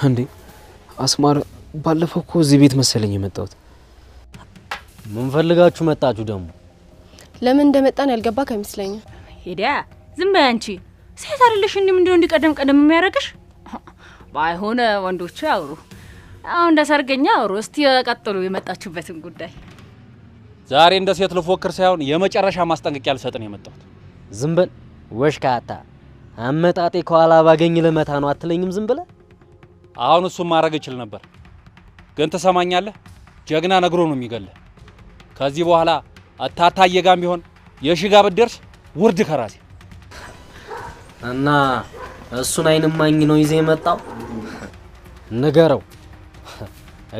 እንዴ አስማር ባለፈው እኮ እዚህ ቤት መሰለኝ የመጣሁት ምን ፈልጋችሁ መጣችሁ ደግሞ ለምን እንደመጣን ያልገባ ከመስለኝ ሄዳ ዝም በይ አንቺ ሴት አይደለሽ እንዴ ምንድነው እንዲቀደም ቀደም የሚያረጋሽ ባይሆነ ወንዶቹ ያውሩ አሁን እንደሰርገኛ አውሩ እስቲ ቀጥሉ የመጣችሁበትን ጉዳይ ዛሬ እንደ ሴት ልፎክር ሳይሆን የመጨረሻ ማስጠንቀቂያ ልሰጥን የመጣሁት ዝም በል ወሽካታ አመጣጤ ከኋላ ባገኝ ለመታ ነው አትለኝም ዝም ብለ አሁን እሱ ማረግ ይችላል ነበር ግን ተሰማኛለህ ጀግና ነግሮ ነው የሚገለ ከዚህ በኋላ አታታየ ጋም ቢሆን የሽጋ ብደርስ ውርድ ከራሴ እና እሱን አይንማኝ ነው ይዘ የመጣው ነገረው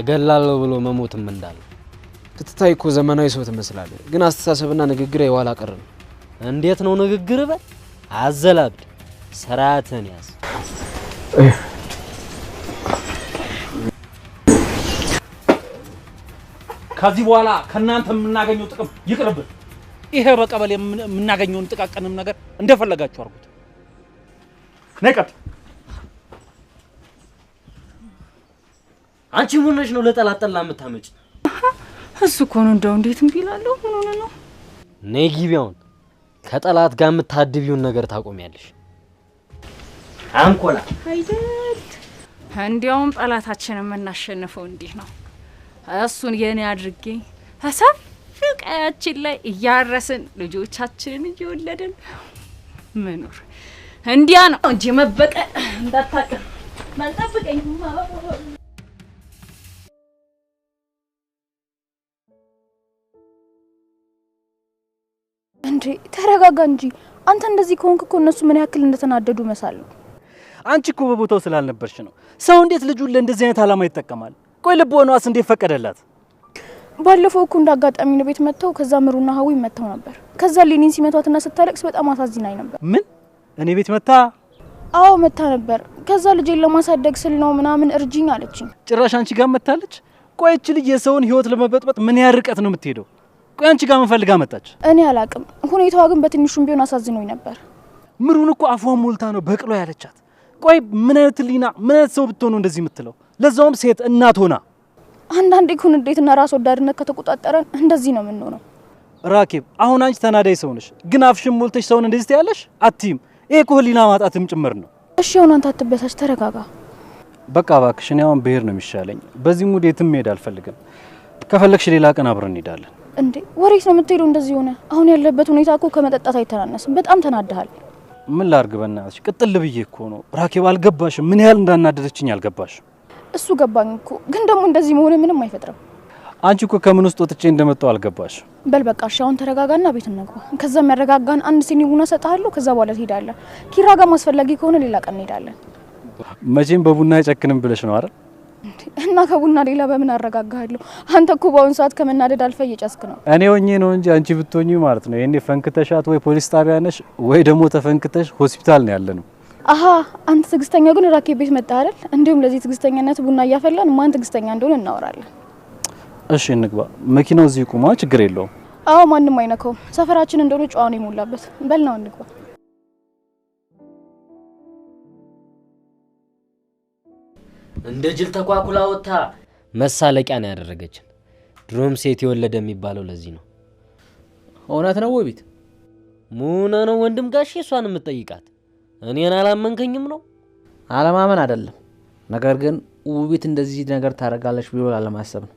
እገላለሁ ብሎ መሞትም እንዳለ ክትታይ እኮ ዘመናዊ ሰው ትመስላለህ ግን አስተሳሰብና ንግግር የዋላ ቀር ነው እንዴት ነው ንግግር በል አዘላብድ ስራተን ያዝ ከዚህ በኋላ ከናንተ የምናገኘው ጥቅም ይቅርብ ይሄ በቀበል የምናገኘውን ጥቃቅንም ነገር እንደፈለጋችሁ አርጉት ነቀጥ አንቺ ምን ነሽ ነው ለጠላጠላ የምታመጭ እሱ እኮ ነው እንደው እንዴት እንቢላለሁ ምን ነው ነጊቢውን ከጠላት ጋር የምታድቢውን ነገር ታቆሚያለሽ አንኮላ አይደል እንዲያውም ጠላታችንን የምናሸንፈው እንዲህ ነው እሱን የኔ አድርጌ ቀያችን ላይ እያረስን ልጆቻችንን እየወለድን መኖር እንዲያ ነው እንጂ መበቀል እንዳታቀም ማልጠብቀኝ እንዴ ተረጋጋ እንጂ አንተ እንደዚህ ከሆንክ እኮ እነሱ ምን ያክል እንደተናደዱ መሳለሁ አንቺ እኮ በቦታው ስላልነበርሽ ነው ሰው እንዴት ልጁን ለእንደዚህ አይነት አላማ ይተከማል ቆይ ልቦናዋስ እንዴት ፈቀደላት ባለፈው እኮ እንዳጋጣሚ ነው ቤት መተው ከዛ ምሩና ሀዊ መተው ነበር ከዛ ሌኒን ሲመቷትና ስታለቅስ በጣም አሳዝናኝ ነበር ምን እኔ ቤት መታ አዎ መታ ነበር ከዛ ልጄን ለማሳደግ ስል ነው ምናምን እርጂኝ አለችኝ ጭራሽ አንቺ ጋር መታለች ቆይ እቺ ልጅ የሰውን ህይወት ለመበጥበጥ ምን ያርቀት ነው የምትሄደው ቆይ አንቺ ጋር ምን ፈልጋ መጣች እኔ አላቅም ሁኔታዋ ግን በትንሹም ቢሆን አሳዝኖኝ ነበር ምሩን እኮ አፏን ሞልታ ነው በቅሎ ያለቻት ቆይ ምን አይነት ሊና ምን አይነት ሰው ብትሆን ነው እንደዚህ የምትለው ለዛውም ሴት እናት ሆና አንዳንዴ ኩን እንዴትና ራስ ወዳድነት ከተቆጣጠረን እንደዚህ ነው የምንሆነው ራኬብ አሁን አንቺ ተናዳይ ሰው ነሽ ግን አፍሽን ሞልተሽ ሰውን እንደዚህ ትያለሽ አትይም ይሄ እኮ ሊና ማጣትም ጭምር ነው እሺ አሁን አንተ አትበሳጭ ተረጋጋ በቃ እባክሽ እኔ አሁን ብሄር ነው የሚሻለኝ በዚህ ሙድ የትም መሄድ አልፈልግም ከፈለግሽ ሌላ ቀን አብረን እንሄዳለን እንዴ ወሬስ ነው የምትሄደው እንደዚህ ሆነ አሁን ያለበት ሁኔታ እኮ ከመጠጣት አይተናነስም በጣም ተናደሃል ምን ላርግ በእናትሽ ቅጥል ብዬ እኮ ነው ራኬብ አልገባሽም ምን ያህል እንዳናደደችኝ አልገባሽም እሱ ገባኝ እኮ ግን ደግሞ እንደዚህ መሆን ምንም አይፈጥርም አንቺ እኮ ከምን ውስጥ ወጥቼ እንደመጣው አልገባሽ በል በቃ አሁን ተረጋጋና ቤት እንግባ ከዛ የሚያረጋጋን አንድ ሲኒ ቡና ሰጣለሁ ከዛ በኋላ ትሄዳለህ ኪራ ጋር ማስፈላጊ ከሆነ ሌላ ቀን እንሄዳለን መቼም በቡና አይጨክንም ብለሽ ነው አይደል እና ከቡና ሌላ በምን አረጋጋለሁ አንተ እኮ በአሁን ሰዓት ከመናደድ አልፈ እየጨስክ ነው እኔ ሆኜ ነው እንጂ አንቺ ብትሆኚ ማለት ነው የኔ ፈንክተሻት ወይ ፖሊስ ጣቢያ ነሽ ወይ ደግሞ ተፈንክተሽ ሆስፒታል ነው ያለነው አሃ አንተ ትግስተኛ ግን ራኬብ ቤት መጣ አይደል እንዴም ለዚህ ትግስተኛነት ቡና እያፈላን ማን ትግስተኛ እንደሆነ እናወራለን እሺ እንግባ መኪናው እዚህ ቆማ ችግር የለውም አዎ ማንንም አይነካው ሰፈራችን እንደሆነ ጫዋን ይሞላበት በልናው እንግባ እንደ ጅል ተቋቁላ ወጣ መሳለቂያ ነው ያደረገችን ድሮም ሴት የወለደ የሚባለው ለዚህ ነው እውነት ነው ወቢት ሙና ነው ወንድም ጋሽ እሷን የምትጠይቃት እኔን አላመንከኝም ነው አለማመን አይደለም ነገር ግን ውቢት እንደዚህ ነገር ታረጋለች ብሎ አለማሰብ ነው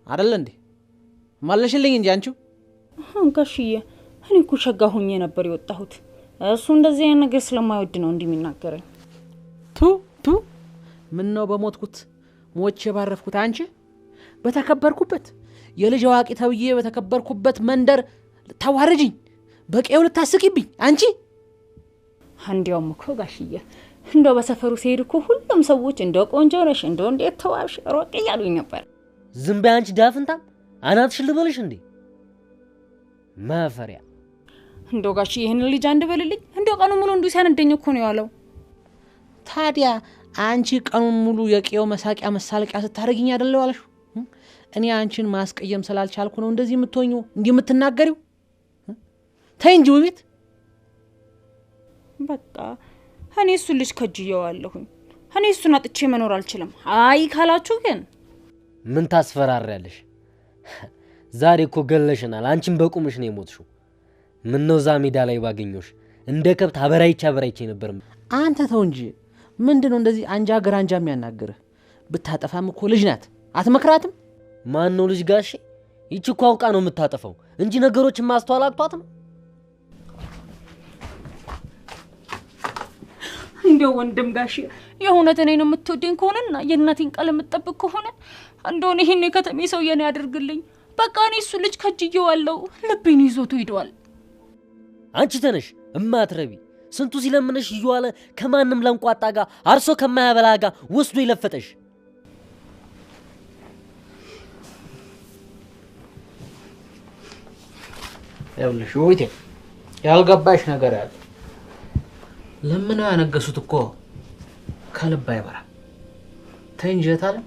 አይደል እንዴ ማለሽልኝ እንጂ አንቺው ጋሽዬ እኔ እኮ ሸጋ ሆኜ ነበር የወጣሁት እሱ እንደዚህ አይነት ነገር ስለማይወድ ነው እንደሚናገረኝ ቱ ምን ነው በሞትኩት ሞቼ ባረፍኩት አንቺ በተከበርኩበት የልጅ ዋቂ ተብዬ በተከበርኩበት መንደር ታዋረጅኝ በቀየው ልታስቂብኝ አንቺ አንዲያውም እኮ ጋሽዬ እንደው በሰፈሩ ሲሄድ እኮ ሁሉም ሰዎች እንደው ቆንጆ ነሽ እንደው እንዴት ተዋብሽ ሮቅ እያሉኝ ነበር ዝም በይ አንቺ ዳፍንታም አናትሽ ልበልሽ እንዴ ማፈሪያ እንደው ጋሽዬ ይሄን ልጅ አንድ በልልኝ እንደው ቀኑ ሙሉ እንዱ ሲያነደኝ እኮ ነው ያለው ታዲያ አንቺ ቀኑን ሙሉ የቀየው መሳቂያ መሳለቂያ ስታረግኝ አይደለም አለሽ እኔ አንቺን ማስቀየም ስላልቻልኩ ነው እንደዚህ የምትሆኙ እንዴ የምትናገሪው ተይ እንጂ ውቢት በቃ እኔ እሱ ልጅ ከጅየዋለሁኝ እኔ እሱን አጥቼ መኖር አልችልም አይ ካላችሁ ግን ምን ታስፈራሪያለሽ ዛሬ እኮ ገለሽናል አንቺም በቁምሽ ነው የሞትሽው ምን ነው ዛሜዳ ላይ ባገኘሽ እንደ ከብት አበራይቼ ነበር አንተ ተው እንጂ ምንድነው እንደዚህ አንጃ ግራንጃ የሚያናግርህ ብታጠፋም እኮ ልጅ ናት አትመክራትም ማን ነው ልጅ ጋሼ ይቺ እኮ አውቃ ነው የምታጠፋው እንጂ ነገሮችን ማስተዋል አጥቷት ነው እንደው ወንድም ጋሼ የእውነት እኔን የምትወደኝ ከሆነና የእናቴን ቃል የምትጠብቅ ከሆነ እንደው ይሄን የከተሜ ሰው የኔ ያድርግልኝ በቃ እኔ እሱ ልጅ ከጅየዋለሁ ልቤን ይዞት ሄዷል አንቺ ተነሽ እማትረቢ ስንቱ ሲለምነሽ ይዋለ ከማንም ለንቋጣ ጋር አርሶ ከማያበላ ጋር ወስዶ ይለፈጠሽ ያውልሽ ወይቴ ያልገባሽ ነገር አለ ለምን ያነገሱት እኮ ከልብ አይበራ ተንጀታለ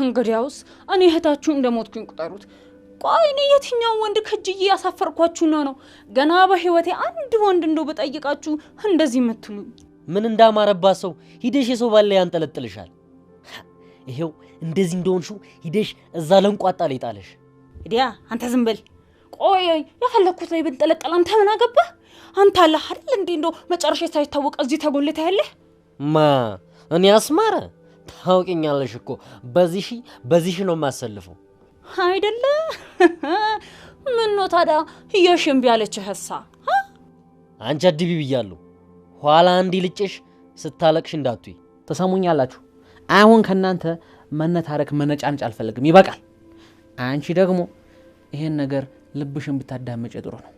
እንግዲያውስ እኔ እህታችሁ እንደሞትኩኝ ቁጠሩት ቆይ እኔ የትኛው ወንድ ከጅዬ ያሳፈርኳችሁና ነው ገና በህይወቴ አንድ ወንድ እንደው በጠይቃችሁ እንደዚህ የምትሉኝ ምን እንዳማረባት ሰው ሂደሽ የሰው ባለ ያንጠለጥልሻል ይሄው እንደዚህ እንደሆንሽው ሂደሽ እዛ ለንቋጣ ላይ ጣለሽ እዲያ አንተ ዝም በል ቆይ ያፈለኩት ላይ ብንጠለጠል አንተ ምን አገባ አንተ አለ አይደል እንዴ እንደው መጨረሻ ሳይታወቅ እዚህ ተጎልተ ያለ ማ እኔ አስማረ ታውቂኛለሽ እኮ በዚህ ነው ማሰልፈው አይደለ ምን ነው ታዲያ የሽም ቢያለች ህሳ አንቺ አድቢ ብያለሁ ኋላ አንዲ ልጭሽ ስታለቅሽ እንዳትይ ተሰሙኛላችሁ አሁን ከናንተ መነታረክ መነጫንጭ አልፈልግም ይበቃል አንቺ ደግሞ ይሄን ነገር ልብሽን ብታዳመጭ ጥሩ ነው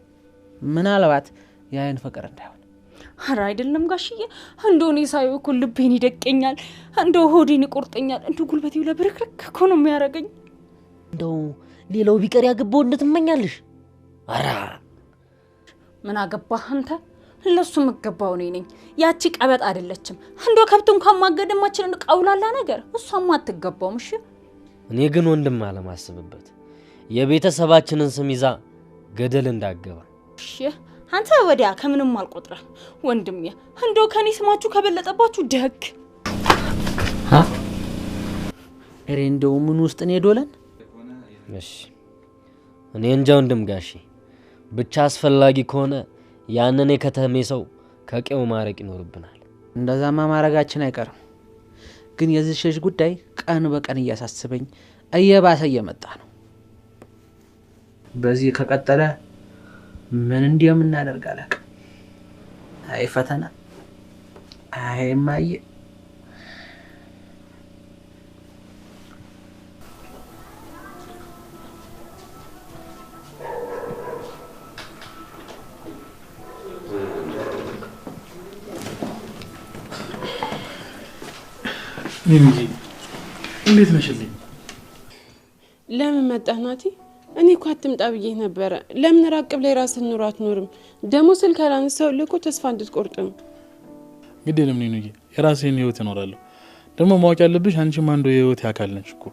ምናልባት ያይን ፍቅር እንዳይሆን አራ አይደለም ጋሽዬ እንደው እኔ ሳይው እኮ ልቤን ይደቀኛል እንደው ሆዴን ይቆርጠኛል እንደው ጉልበቴው ለብርክርክ እኮ ነው የሚያረገኝ እንደው ሌላው ቢቀር ያገባው እንደትመኛለሽ አራ ምን አገባህ አንተ ለሱ መገባው ነኝ ያቺ ቀበጥ አይደለችም እንደው ከብት እንኳን ማገደማችን እንደው ቀውላላ ነገር እሷም አትገባውም እሺ እኔ ግን ወንድም አለማስብበት የቤተሰባችንን ስም ይዛ ገደል እንዳገባ እሺ አንተ ወዲያ ከምንም አልቆጥራ ወንድም እንደው ከኔ ስማችሁ ከበለጠባችሁ ደግ እንደው ምን ውስጥ ነው ዶለን እሺ እኔ እንጃ ወንድም ጋሺ ብቻ አስፈላጊ ከሆነ ያንኔ ከተሜ ሰው ከቄው ማረቅ ይኖርብናል እንደዛማ ማረጋችን አይቀርም ግን የዚህ ሸሽ ጉዳይ ቀን በቀን እያሳስበኝ እየባሰ እየመጣ ነው በዚህ ከቀጠለ ምን እንደምናደርጋለህ አይ ፈተና አይ ማየ ሚሚዬ እንዴት ነሽልኝ ለምን መጣህ ናቲ እኔ እኮ አትምጣ ብዬ ነበር ለምን ራቅ ብለህ ራስህን ኑሮ አትኖርም ደሞ ስልክ አላነሳው ለኮ ተስፋ እንድትቆርጥ ነው ግዴ ለምን ነው የራሴን ህይወት እኖራለሁ ደሞ ማወቅ ያለብሽ አንቺም አንዱ የህይወት ያካል ነሽ እኮ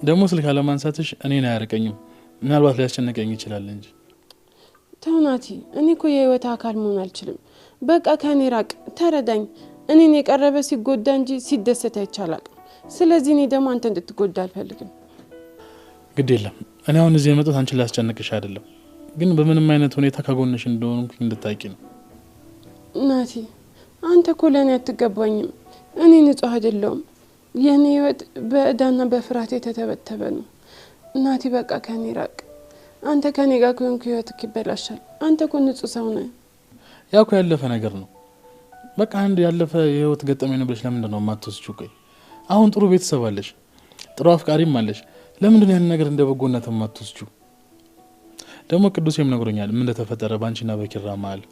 ደሞ ስልክ አለማንሳትሽ እኔን አያርቀኝም ምናልባት ሊያስጨንቀኝ ይችላል እንጂ ተው ናቲ እኔ እኮ የህይወት አካል መሆን አልችልም በቃ ከኔ ራቅ ተረዳኝ እኔን የቀረበ ሲጎዳ እንጂ ሲደሰት አይቻላል ስለዚህ እኔ ደሞ አንተ እንድትጎዳ አልፈልግም ግዴ የለም እኔ አሁን እዚህ የመጣሁት አንቺን ላስጨንቅሽ አይደለም ግን በምንም አይነት ሁኔታ ከጎንሽ እንደሆንኩ እንድታቂ ነው ናቲ አንተ እኮ ለኔ አትገባኝም እኔ ንጹህ አይደለሁም የኔ ህይወት በእዳና በፍርሃት የተተበተበ ነው ናቲ በቃ ከኔ ራቅ አንተ ከኔ ጋር ከሆንክ ህይወትክ ይበላሻል አንተ እኮ ንጹህ ሰው ነህ ያው እኮ ያለፈ ነገር ነው በቃ አንድ ያለፈ የህይወት ገጠመኝ ነው ብለሽ ለምን ነው ማትወስጂው ቆይ አሁን ጥሩ ቤተሰብ አለሽ ጥሩ አፍቃሪም አለሽ ለምን ነው ያን ነገር እንደበጎነት ማትወስጂው ደሞ ቅዱሴም ነግሮኛል ምን እንደተፈጠረ ባንቺና በኪራ መሃል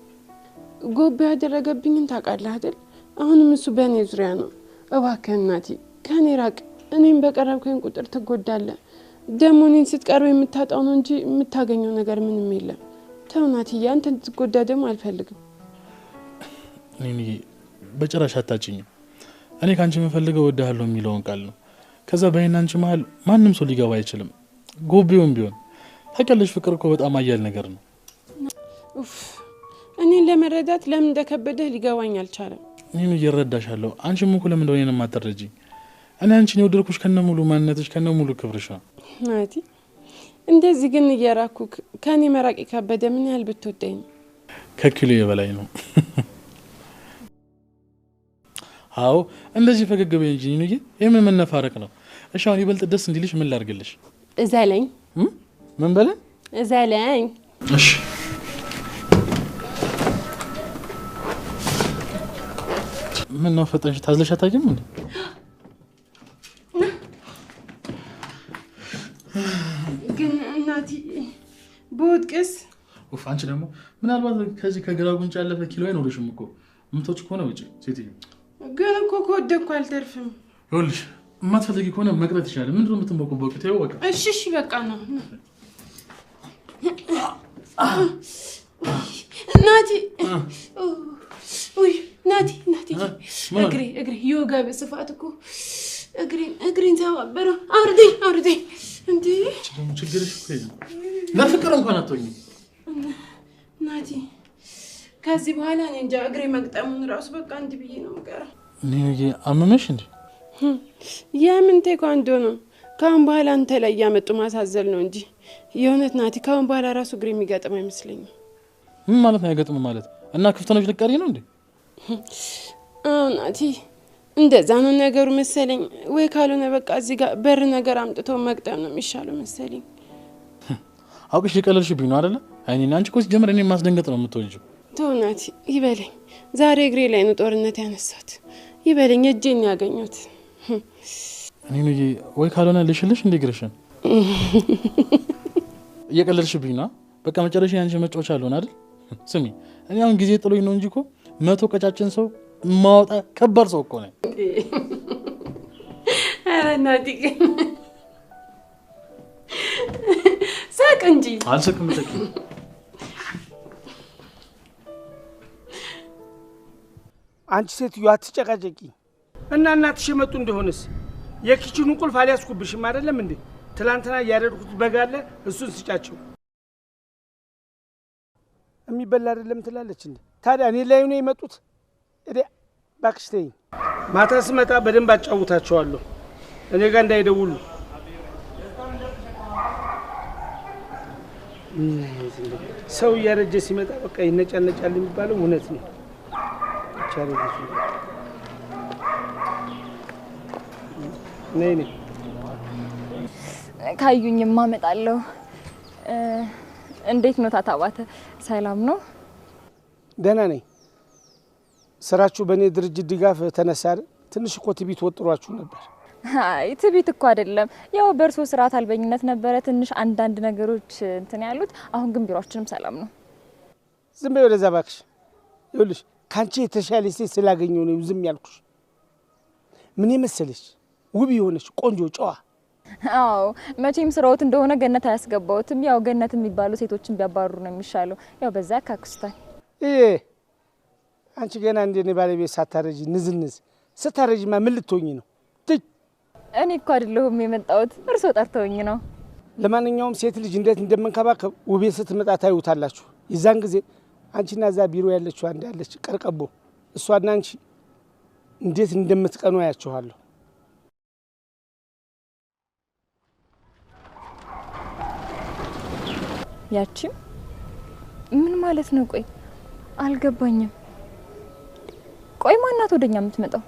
ጎብ ያደረገብኝን ታውቃለህ አይደል አሁንም እሱ በእኔ ዙሪያ ነው እባክህ ናቲ ከኔ ራቅ እኔም በቀረብከኝ ቁጥር ትጎዳለህ ደሞ እኔን ስትቀርብ የምታጣው ነው እንጂ የምታገኘው ነገር ምንም የለም ተው ናቲ አንተ እንድትጎዳ ደሞ አልፈልግም እኔ በጭራሽ አታጭኝ እኔ ካንቺ የምፈልገው ወዳለሁ የሚለውን ቃል ነው ከዛ በእናንቺ መሃል ማንንም ሰው ሊገባ አይችልም ጎቤውም ቢሆን ታውቂያለሽ ፍቅር እኮ በጣም አያል ነገር ነው ኡፍ እኔ ለመረዳት ለምን እንደከበደህ ሊገባኝ አልቻለም። እኔን እየረዳሻለሁ። አንቺም እኮ ለምን እንደሆነ የማትረጂኝ? እኔ አንቺን የወደድኩሽ ከነሙሉ ማንነትሽ ከነሙሉ ክብርሽ ነው ናቲ። እንደዚህ ግን እየራኩክ ከኔ መራቅ ከበደ ምን ያህል ብትወደኝ? ከኪሎ የበላይ ነው። አዎ እንደዚህ ፈገግ በይ እንጂ ንዬ፣ የምን መነፋረቅ ነው? እሺ አሁን ይበልጥ ደስ እንዲልሽ ምን ላድርግልሽ? እዘለኝ። ምን በለን? እዘለኝ። እሺ ምን ነው ፈጠንሽ? ታዝለሽ አታውቂም እንዴ? ግን እናቲ በወድቅስ? ኡፍ አንቺ ደግሞ ምናልባት ከዚህ ከግራ ጉንጭ ያለፈ ኪሎ አይኖርሽም እኮ። ምቶች ከሆነ ውጪ ሴትዮ። ግን እኮ ከወደቅኩ አልተርፍም። ይኸውልሽ የማትፈልጊ ከሆነ መቅረት ይችላል። ምንድን ነው የምትንበቁበቁ? ተይው በቃ። እሺ እሺ በቃ ነው ናቲ። ውይ ናቲ ናቲ፣ እግሬ የወገብ ስፋት እኮ እግሬን ተባበረው። አውርደኝ እንዴ! ችግርሽ እኮ ለፍቅር እንኳን አትሆኝም ናቲ። ከዚህ በኋላ እኔ እንጃ እግሬ መግጠሙን ራሱ በቃ እንዲህ ብዬ ነው የምቀረው። እኔ አመመሽ እንዴ? የምን ቴኳንዶ ነው? ካሁን በኋላ አንተ ላይ ያመጡ ማሳዘል ነው እንጂ የእውነት ናቲ፣ ካሁን በኋላ ራሱ እግሬ የሚገጥም አይመስለኝም። ምን ማለት ነው አይገጥም ማለት? እና ክፍተኖች ልቀሪ ነው እንዴ? አዎ ናቲ፣ እንደዛ ነው ነገሩ መሰለኝ። ወይ ካልሆነ በቃ እዚህ ጋር በር ነገር አምጥቶ መግጠም ነው የሚሻለው መሰለኝ። አውቅሽ ሊቀለልሽብኝ ነው አይደለ? አይኔና አንቺ እኮ ሲጀምር እኔ ማስደንገጥ ነው የምትወጂው። ተው ናቲ ይበለኝ። ዛሬ እግሬ ላይ ነው ጦርነት ያነሳት። ይበለኝ፣ እጄን ያገኙት። እኔ ነው ወይ ካልሆነ ልሽልሽ እንደ ግርሽን እየቀለልሽብኝ ነው። በቃ መጨረሻ ያንቺ መጫወቻ አለውን አይደል? ስሚ እኔ አሁን ጊዜ ጥሎኝ ነው እንጂ እኮ 100 ቀጫጭን ሰው ማውጣ ከባድ ሰው እኮ ነኝ። ኧረ ናቲ ሳቅ እንጂ። አልስቅም። ተቂ አንቺ ሴትዮ አትጨቃጨቂ። እና እናትሽ የመጡ እንደሆነስ የኪችኑን ቁልፍ አልያዝኩብሽም አይደለም እንዴ? ትላንትና ያደረኩት በግ አለ፣ እሱን ስጫቸው። የሚበላ አይደለም ትላለች እንዴ? ታዲያ እኔ ላይ ነው የመጡት? እባክሽ ተይኝ። ማታ ስመጣ በደንብ አጫውታቸዋለሁ። እኔ ጋር እንዳይደውሉ። ሰው እያረጀ ሲመጣ በቃ ይነጫነጫል የሚባለው እውነት ነው። ነይ ካዩኝማ እመጣለሁ። እንዴት ነው ታታባተ? ሰላም ነው? ደህና ነኝ። ስራችሁ በእኔ ድርጅት ድጋፍ ተነሳ አይደል? ትንሽ እኮ ትቢት ወጥሯችሁ ነበር። አይ ትቢት እኮ አይደለም፣ ያው በእርሶ ስርዓት አልበኝነት ነበረ ትንሽ አንዳንድ ነገሮች እንትን ያሉት። አሁን ግን ቢሮአችንም ሰላም ነው። ዝም በይ ወደዛ እባክሽ። ይኸውልሽ ካንቺ የተሻለ ሴት ስላገኘው ነው ዝም ያልኩሽ። ምን መሰለሽ ውብ የሆነች ቆንጆ ጨዋ። አዎ መቼም ስራውት እንደሆነ ገነት አያስገባውትም። ያው ገነት የሚባሉ ሴቶችን ቢያባሩ ነው የሚሻለው። ያው በዛ ያካክስታል። አንቺ ገና እንደኔ ባለቤት ሳታረጂ ንዝንዝ ስታረጂማ ምን ልትሆኚ ነው? እኔ እኮ አይደለሁም የመጣሁት፣ እርሶ ጠርተውኝ ነው። ለማንኛውም ሴት ልጅ እንዴት እንደምንከባከብ ውቤ ስትመጣ ታዩታላችሁ። የዛን ጊዜ አንቺና እዛ ቢሮ ያለችው አንድ ያለች ቀርቀቦ እሷና አንቺ እንዴት እንደምትቀኑ አያችኋለሁ። ያቺም ምን ማለት ነው? ቆይ አልገባኝም። ቆይ ማናት ወደኛ የምትመጣው?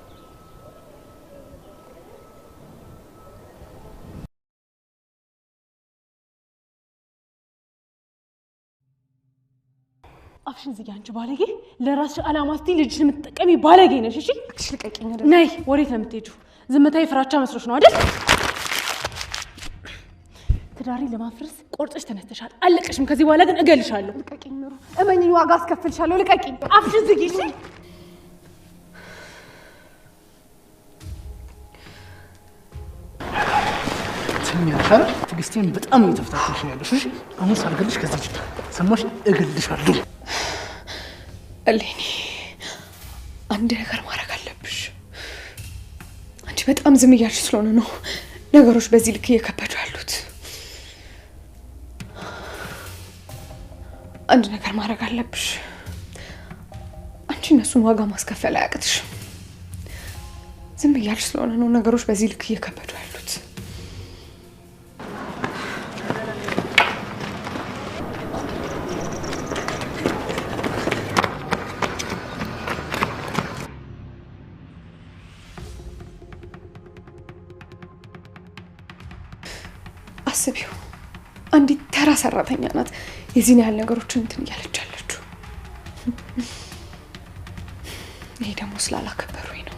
አፍሽን ዝጊ አንቺ ባለጌ! ለራስሽ አላማ ስትይ ልጅሽን የምትጠቀሚ ባለጌ ነሽ። እሺ አክሽ ልቀቂኝ። ነይ። ወዴት ነው የምትሄጂው? ዝምታዬ ፍራቻ መስሎሽ ነው አይደል? ትዳሪ ለማፍረስ ቆርጠሽ ተነስተሻል። አለቀሽም። ከዚህ በኋላ ግን እገልሻለሁ። ልቀቂኝ ምሩ፣ እመኚኝ፣ ዋጋ አስከፍልሻለሁ። ልቀቂኝ። አፍሽን ዝጊ። እሺ ትኛሻል። ትግስቴን በጣም እየተፈታተንሽ ነው ያለሽ። እሺ አሁን ሳልገልሽ ከዚህ ሰማሽ? እገልሻለሁ። እሌኒ አንድ ነገር ማድረግ አለብሽ። አንቺ በጣም ዝም እያልሽ ስለሆነ ነው ነገሮች በዚህ ልክ እየከበዱ ያሉት። አንድ ነገር ማድረግ አለብሽ። እነሱን ዋጋ ማስከፈል አያቅትሽ። ዝም ብያልሽ ስለሆነ ነው ነገሮች በዚህ ልክ እየከበዱ ያሉት። አስቢው፣ አንዲት ተራ ሰራተኛ ናት የዚህን ያህል ነገሮችን እንትን እያለች ያለችው። ይሄ ደግሞ ስላላከበሩኝ ነው።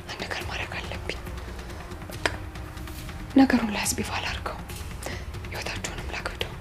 አንድ ነገር ማድረግ አለብኝ። ነገሩን ለህዝብ ይፋ ላድርገው፣ ህይወታቸውንም ላክብደው።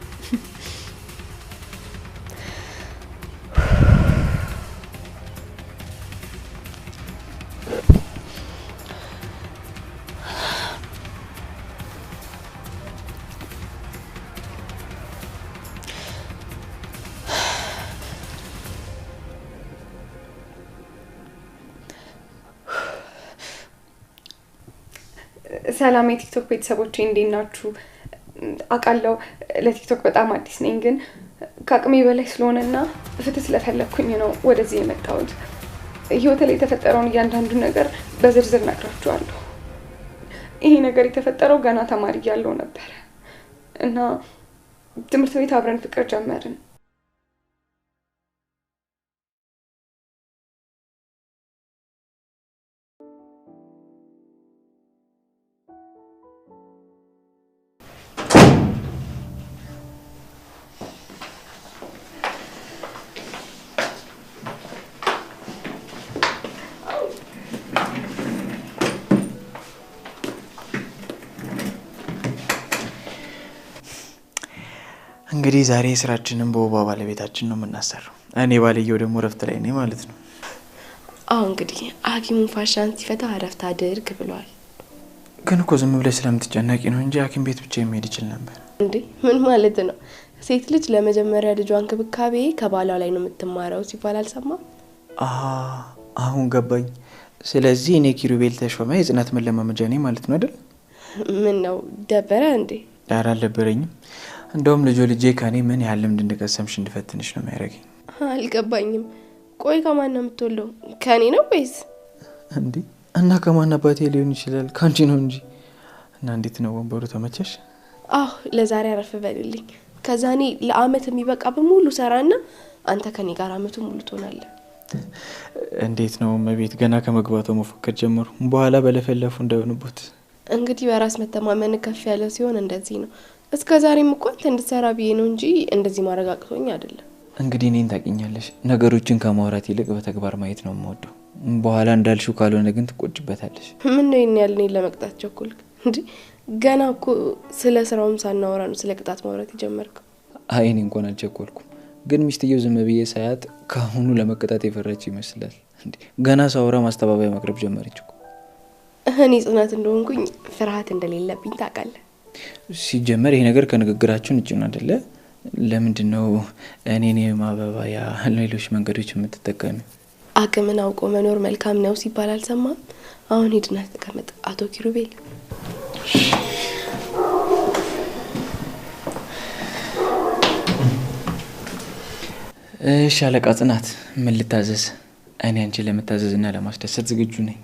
ሰላም የቲክቶክ ቤተሰቦቼ እንዴት ናችሁ? አውቃለሁ ለቲክቶክ በጣም አዲስ ነኝ፣ ግን ከአቅሜ በላይ ስለሆነና ፍትህ ስለፈለኩኝ ነው ወደዚህ የመጣሁት። ህይወቴ ላይ የተፈጠረውን እያንዳንዱ ነገር በዝርዝር ነግራችኋለሁ። ይሄ ነገር የተፈጠረው ገና ተማሪ እያለሁ ነበር እና ትምህርት ቤት አብረን ፍቅር ጀመርን። እንግዲህ ዛሬ ስራችንን በውባ ባለቤታችን ነው የምናሰራው። እኔ ባልየው ደግሞ ረፍት ላይ ነኝ ማለት ነው። እንግዲህ ሐኪሙን ፋሻን ሲፈታ ረፍት አድርግ ብሏል። ግን እኮ ዝም ብለሽ ስለምትጨነቂ ነው እንጂ ሐኪም ቤት ብቻ የሚሄድ ይችል ነበር። እንዴ ምን ማለት ነው? ሴት ልጅ ለመጀመሪያ ልጇን እንክብካቤ ከባሏ ላይ ነው የምትማረው ሲባል አልሰማም? አሁን ገባኝ። ስለዚህ እኔ ኪሩቤል ተሾመ የጽናት መለማመጃ ነኝ ማለት ነው አይደል? ምን ነው ደበረ እንዴ? ዳር አልደበረኝም። እንደውም ልጄ ከኔ ምን ያህል ልምድ እንደቀሰምሽ እንድፈትንሽ ነው የሚያደርገኝ። አልገባኝም። ቆይ ከማን ነው የምትወለው? ከኔ ነው ወይስ? እንዴ እና ከማን አባቴ ሊሆን ይችላል? ካንቺ ነው እንጂ። እና እንዴት ነው ወንበሩ ተመቸሽ? ለዛሬ አረፍ በልልኝ። ከዛኔ ለአመት የሚበቃ በሙሉ ሰራና አንተ ከኔ ጋር አመቱ ሙሉ ትሆናለህ። እንዴት ነው መቤት ገና ከመግባቱ መፈከር ጀመሩ። በኋላ በለፈለፉ እንደሆነበት። እንግዲህ በራስ መተማመን ከፍ ያለ ሲሆን እንደዚህ ነው። እስከ ዛሬም እኮ አንተ እንድትሰራ ብዬ ነው እንጂ እንደዚህ ማረጋግጦኝ አይደለም። እንግዲህ እኔን ታውቂኛለሽ፣ ነገሮችን ከማውራት ይልቅ በተግባር ማየት ነው የምወደው። በኋላ እንዳልሽው ካልሆነ ግን ትቆጭበታለሽ። ምን ነው ይሄን ያልኔ ለመቅጣት ቸኩልክ እንዴ? ገና እኮ ስለ ስራውም ሳናወራ ነው ስለ ቅጣት ማውራት የጀመርከው። አይ እኔ እንኳን አልቸኮልኩም፣ ግን ሚስትየው ዝም ብዬ ሳያት ካሁኑ ለመቅጣት የፈራች ይመስላል። እንዴ ገና ሳውራ ማስተባበያ ማቅረብ ጀመረች እኮ። እኔ ጽናት እንደሆንኩኝ ፍርሃት እንደሌለብኝ ታውቃለህ። ሲጀመር ይሄ ነገር ከንግግራችን ውጭ ነው አይደለ? ለምንድን ነው እኔን የማባባያ ሌሎች መንገዶች የምትጠቀሚው? አቅምን አውቆ መኖር መልካም ነው ሲባል አልሰማም? አሁን ሂድና ተቀመጥ አቶ ኪሩቤል። እሺ አለቃ ጽናት፣ ምን ልታዘዝ? እኔ አንቺን ለመታዘዝና ለማስደሰት ዝግጁ ነኝ።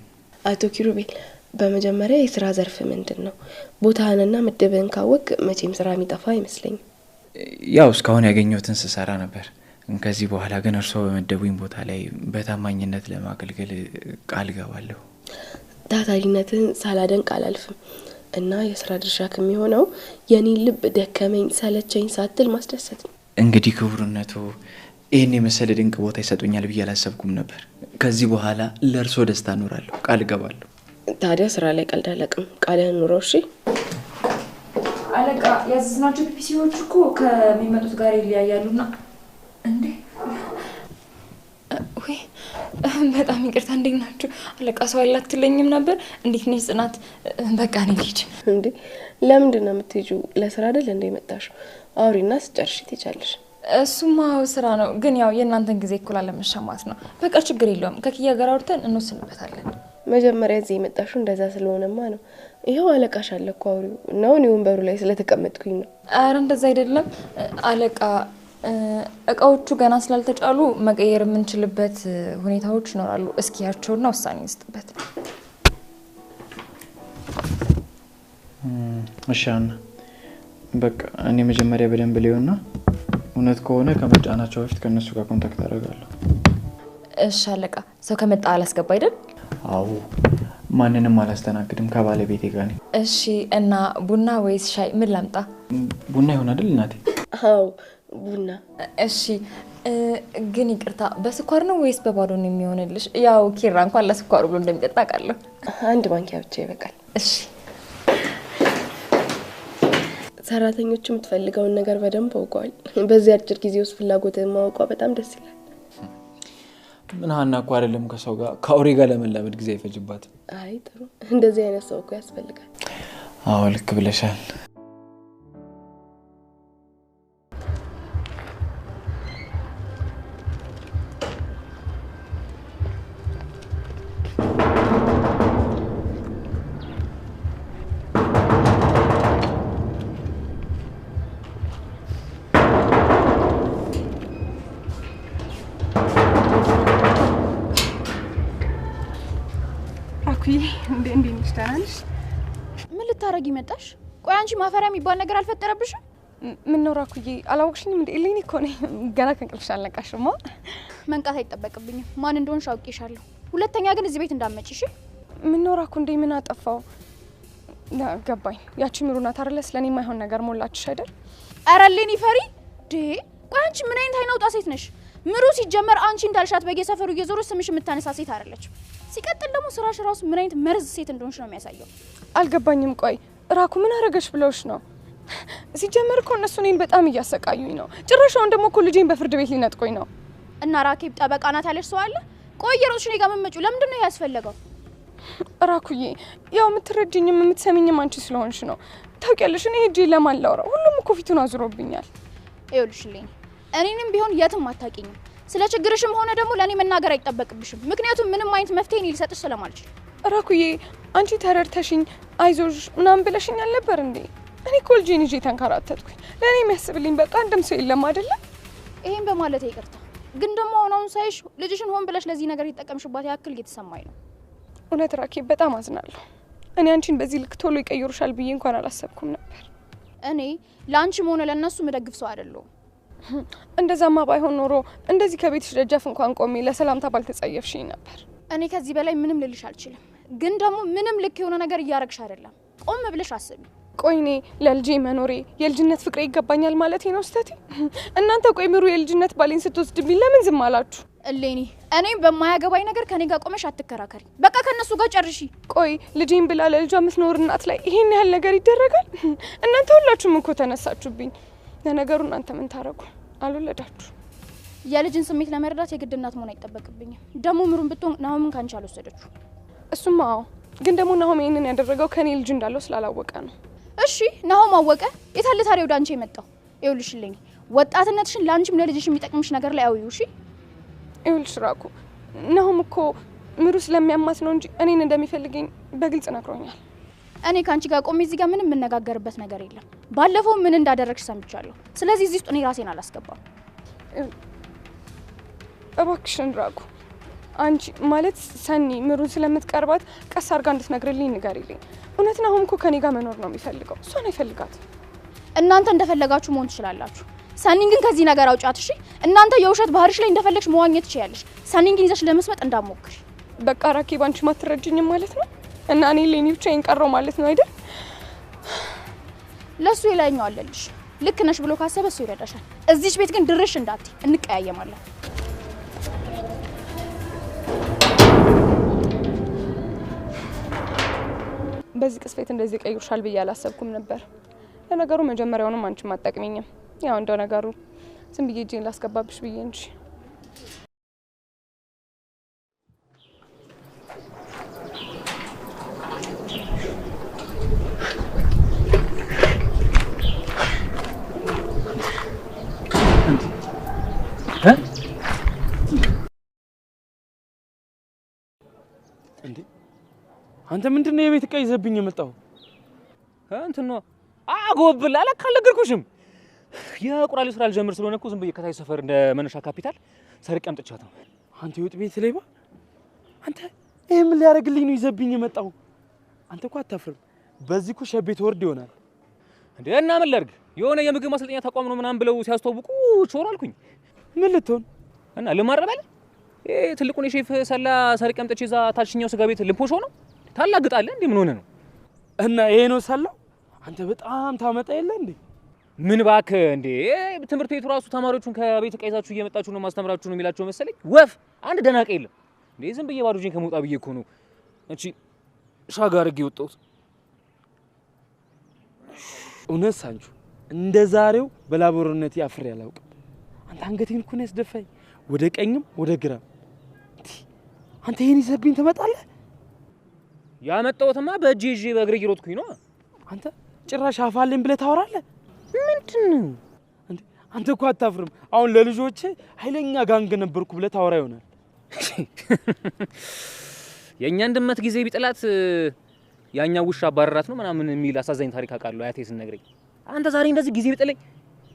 አቶ ኪሩቤል በመጀመሪያ የስራ ዘርፍ ምንድነው? ቦታህንና ምድብህን ካወቅ መቼም ስራ የሚጠፋ አይመስለኝም። ያው እስካሁን ያገኘሁትን ስሰራ ነበር። ከዚህ በኋላ ግን እርሶ በመደቡኝ ቦታ ላይ በታማኝነት ለማገልገል ቃል ገባለሁ። ታታሪነትን ሳላደንቅ አላልፍም እና የስራ ድርሻ ከሚሆነው የኔን ልብ ደከመኝ ሰለቸኝ ሳትል ማስደሰት ነው። እንግዲህ ክቡርነቱ ይህን የመሰለ ድንቅ ቦታ ይሰጡኛል ብዬ አላሰብኩም ነበር። ከዚህ በኋላ ለእርሶ ደስታ እኖራለሁ፣ ቃል ገባለሁ። ታዲያ ስራ ላይ ቀልድ አለቅም፣ ቃልህን ኑረው። እሺ አለቃ፣ ያዘዝናቸው ፒሲዎች እኮ ከሚመጡት ጋር ይለያያሉና። እንዴ ወይ በጣም ይቅርታ። እንዴት ናችሁ አለቃ? ሰው አላትለኝም ነበር። እንዴት ነሽ ጽናት? በቃ እኔ ልሂድ። እንዴ ለምንድን ነው የምትሄጂው? ለስራ አይደል እንደ መጣሽው? አውሪና ስጨርሽ ትሄጃለሽ። እሱማ ስራ ነው፣ ግን ያው የእናንተን ጊዜ እኩል አለመሻማት ነው። በቃ ችግር የለውም፣ ከኪያ ጋር አውርተን እንወስንበታለን። መጀመሪያ እዚህ የመጣሽው እንደዛ ስለሆነማ ነው። ይኸው አለቃሽ አለ እኮ አውሪው ነው። እኔ ወንበሩ ላይ ስለተቀመጥኩኝ ነው። አረ እንደዛ አይደለም አለቃ፣ እቃዎቹ ገና ስላልተጫሉ መቀየር የምንችልበት ሁኔታዎች ይኖራሉ። እስኪ ያቸውና ውሳኔ እንስጥበት። እሺ አና በቃ እኔ መጀመሪያ በደንብ ሊሆንና እውነት ከሆነ ከመጫናቸው በፊት ከነሱ ጋር ኮንታክት አደርጋለሁ። እሺ አለቃ። ሰው ከመጣ አላስገባ አይደል? አዎ ማንንም አላስተናግድም ከባለቤቴ ጋር ነኝ። እሺ እና ቡና ወይስ ሻይ ምን ላምጣ? ቡና ይሆን አይደል እናቴ? አዎ ቡና። እሺ ግን ይቅርታ በስኳር ነው ወይስ በባዶ ነው የሚሆንልሽ? ያው ኪራ እንኳን ለስኳር ብሎ እንደሚጠጣ ቃለሁ። አንድ ማንኪያ ብቻ ይበቃል። እሺ ሰራተኞቹ የምትፈልገውን ነገር በደንብ አውቀዋል። በዚህ አጭር ጊዜ ውስጥ ፍላጎትን ማወቋ በጣም ደስ ይላል። ምን ሀና እኮ አይደለም ከሰው ጋር ከአውሬ ጋር ለመላመድ ጊዜ አይፈጅባትም። አይ ጥሩ፣ እንደዚህ አይነት ሰው እኮ ያስፈልጋል። አዎ ልክ ብለሻል። እንዴ ነሽ? ደህና ነሽ? ምን ልታረጊ መጣሽ? ቆይ አንቺ ማፈሪያ የሚባል ነገር አልፈጠረብሽም? ምን ነው ራኩዬ አላወቅሽኝም እንዴ? እሌኒ እኮ ነኝ። ገና ከእንቅልፍሽ አልነቃሽማ? መንቃት አይጠበቅብኝም። ማን እንደሆንሽ አውቄሻለሁ። ሁለተኛ ግን እዚህ ቤት እንዳትመጪ እሺ? ምን ነው ራኩ እንዴ? ምን አጠፋው? ገባኝ። ያቺ ምሩ ናት አይደል? ስለኔ የማይሆን ነገር ሞላችሽ አይደል? ኧረ እሌኒ ፈሪ ዴ። ቆይ አንቺ ምን አይነት አይናውጣ ሴት ነሽ? ምሩ ሲጀመር አንቺ እንዳልሻት በየሰፈሩ እየዞሩ ስምሽ የምታነሳ ሴት አይደለችም። ሲቀጥል ደግሞ ስራሽ ራሱ ምን አይነት መርዝ ሴት እንደሆንሽ ነው የሚያሳየው። አልገባኝም። ቆይ ራኩ ምን አረገሽ ብለውሽ ነው? ሲጀመር እኮ እነሱ እኔን በጣም እያሰቃዩኝ ነው። ጭራሻውን ደግሞ እኮ ልጄን በፍርድ ቤት ሊነጥቁኝ ነው። እና ራኬብ ጠበቃ ናት ያለሽ ሰው አለ? ቆይ የሮጥሽ እኔ ጋር መመጪው ለምንድን ነው ያስፈለገው? ራኩዬ ያው የምትረጅኝም የምትሰሚኝም አንቺ ስለሆንሽ ነው። ታውቂያለሽ እኔ ሄጄ ለማን ላውራ? ሁሉም እኮ ፊቱን አዙሮብኛል። ይኸውልሽ እሌኒ እኔንም ቢሆን የትም አታውቂኝም። ስለ ችግርሽም ሆነ ደግሞ ለኔ መናገር አይጠበቅብሽም። ምክንያቱም ምንም አይነት መፍትሄ ሊሰጥሽ ስለማልችል። ራኩዬ አንቺ ተረድተሽኝ አይዞሽ ምናምን ብለሽኝ አልነበር እንዴ? እኔ እኮ ልጄን ይዤ ተንከራተትኩኝ። ለኔ የሚያስብልኝ በቃ አንድም ሰው የለም አይደለ? ይሄን በማለት ይቅርታ። ግን ደግሞ አሁን ሳይሽ ልጅሽን ሆን ብለሽ ለዚህ ነገር የተጠቀምሽባት ያክል እየተሰማኝ ነው። እውነት ራኬብ በጣም አዝናለሁ። እኔ አንቺን በዚህ ልክ ቶሎ ይቀይሩሻል ብዬ እንኳን አላሰብኩም ነበር። እኔ ለአንቺም ሆነ ለእነሱ መደግፍ ሰው አይደለሁም። እንደዛማ ባይሆን ኖሮ እንደዚህ ከቤትሽ ደጃፍ እንኳን ቆሜ ለሰላምታ ባልተጸየፍሽኝ ነበር። እኔ ከዚህ በላይ ምንም ልልሽ አልችልም። ግን ደግሞ ምንም ልክ የሆነ ነገር እያረግሽ አይደለም። ቆም ብለሽ አስቢ። ቆይ እኔ ለልጄ መኖሬ የልጅነት ፍቅሬ ይገባኛል ማለት ነው ስተቴ? እናንተ ቆይ ምሩ የልጅነት ባሌን ስትወስድብኝ ለምን ዝም አላችሁ? እሌኒ እኔም በማያገባኝ ነገር ከኔ ጋር ቆመሽ አትከራከሪ። በቃ ከነሱ ጋር ጨርሺ። ቆይ ልጄን ብላ ለልጇ የምትኖር እናት ላይ ይሄን ያህል ነገር ይደረጋል? እናንተ ሁላችሁም እኮ ተነሳችሁብኝ። ለነገሩ እናንተ ምን ታረጉ? አልወለዳችሁ። የልጅን ስሜት ለመረዳት የግድ እናት መሆን አይጠበቅብኝም። ደግሞ ምሩን ብትሆን ናሆምን ካንቺ አልወሰደችው። እሱማ አዎ፣ ግን ደግሞ ናሆም ይሄንን ያደረገው ከኔ ልጅ እንዳለው ስላላወቀ ነው። እሺ ናሆም አወቀ። የታለ ታዲያ ወደ አንቺ የመጣው? ይኸውልሽ እሌኒ ወጣትነትሽን ለአንቺም ለልጅሽ የሚጠቅምሽ ነገር ላይ አውዩ። እሺ ይኸውልሽ ራኩ ናሆም እኮ ምሩ ስለሚያማት ነው እንጂ እኔን እንደሚፈልገኝ በግልጽ ነግሮኛል። እኔ ካንቺ ጋር ቆሜ እዚህ ጋር ምንም የምነጋገርበት ነገር የለም። ባለፈው ምን እንዳደረግሽ ሰምቻለሁ። ስለዚህ እዚህ ውስጥ እኔ ራሴን አላስገባም። እባክሽን ራኩ አንቺ ማለት ሰኒ ምሩን ስለምትቀርባት ቀስ አድርጋ እንድትነግርልኝ ንገሪልኝ። እውነት ናሆም እኮ ከኔ ጋር መኖር ነው የሚፈልገው፣ እሷን አይፈልጋትም። እናንተ እንደፈለጋችሁ መሆን ትችላላችሁ። ሰኒን ግን ከዚህ ነገር አውጫት እሺ። እናንተ የውሸት ባህርሽ ላይ እንደፈለግሽ መዋኘት ትችያለሽ። ሰኒን ግን ይዘሽ ለመስመጥ እንዳትሞክሪ። በቃ ራኬብ አንቺ ማትረጅኝም ማለት ነው እና እኔ ለኔ ብቻ ይንቀረው ማለት ነው አይደል? ለሱ የላይኛው አለልሽ። ልክ ነሽ ብሎ ካሰበ እሱ ይረዳሻል። እዚች ቤት ግን ድርሽ እንዳትይ፣ እንቀያየማለን። በዚህ ቅስፌት እንደዚህ ቀይሩሻል ብዬ አላሰብኩም ነበር። ለነገሩ መጀመሪያውንም አንቺ ማጠቅሚኝም ያው እንደው ነገሩ ዝም ብዬ እጄን ላስገባብሽ ብዬ እንጂ። እንዴ አንተ ምንድነው የቤት ዕቃ ይዘብኝ የመጣው? እንትን ነው አጎብል አለካ አልነገርኩሽም? የቁራሌ ስራ ልጀምር ስለሆነ እኮ ዝም ብዬ ከታይ ሰፈር እንደ መነሻ ካፒታል ሰርቄ አምጥቻት ነው። አንተ የወጥ ቤት ሌባ! አንተ ይሄ ምን ሊያደርግልኝ ነው ይዘብኝ የመጣው? አንተ እኮ አታፍርም። በዚህ እኮ ሸቤት ወርድ ይሆናል እንዴ? እና ምን ላድርግ? የሆነ የምግብ ማሰልጠኛ ተቋም ነው ምናምን ብለው ሲያስተዋውቁ ቾር አልኩኝ። ምን ልትሆን እና ልማረባል? ትልቁን የሼፍ ሰላ ሰርቄ አምጥቼ እዛ ታችኛው ስጋ ቤት ልፖሾ ነው ታላግጣለህ እንዴ? ምን ሆነ ነው? እና ይሄ ነው ሰላው? አንተ በጣም ታመጣ የለ እንዴ? ምን እባክህ እንዴ? ትምህርት ቤቱ ራሱ ተማሪዎቹን ከቤት ቀይዛችሁ እየመጣችሁ ነው ማስተምራችሁ ነው የሚላቸው መሰለኝ። ወፍ አንድ ደናቀ የለም እንዴ? ዝም ብዬ ባዶ እጄን ከመውጣ ብዬ እኮ ነው እቺ ሻጋ አድርጌ ወጣሁት። እውነት ሳንቹ እንደ ዛሬው በላቦራቶሪ አፍሬ አላውቅም። አንተ አንገቴን እኮ ነው ያስደፋኝ፣ ወደ ቀኝም ወደ ግራም። አንተ ይሄን ይዘብኝ ትመጣለህ? ያመጣሁትማ በእጄ ይዤ በእግሬ እየሮጥኩኝ ነው። አንተ ጭራሽ አፋልኝ ብለህ ታወራለህ? ምንድነው እንዴ? አንተ እኮ አታፍርም? አሁን ለልጆቼ ኃይለኛ ጋንግ ነበርኩ ብለህ ታወራ ይሆናል። የእኛን ድመት ጊዜ ቢጥላት ያኛ ውሻ አባረራት ነው ምናምን የሚል አሳዛኝ ታሪክ አውቃለሁ አያቴ ስነግረኝ። አንተ ዛሬ እንደዚህ ጊዜ ቢጥለኝ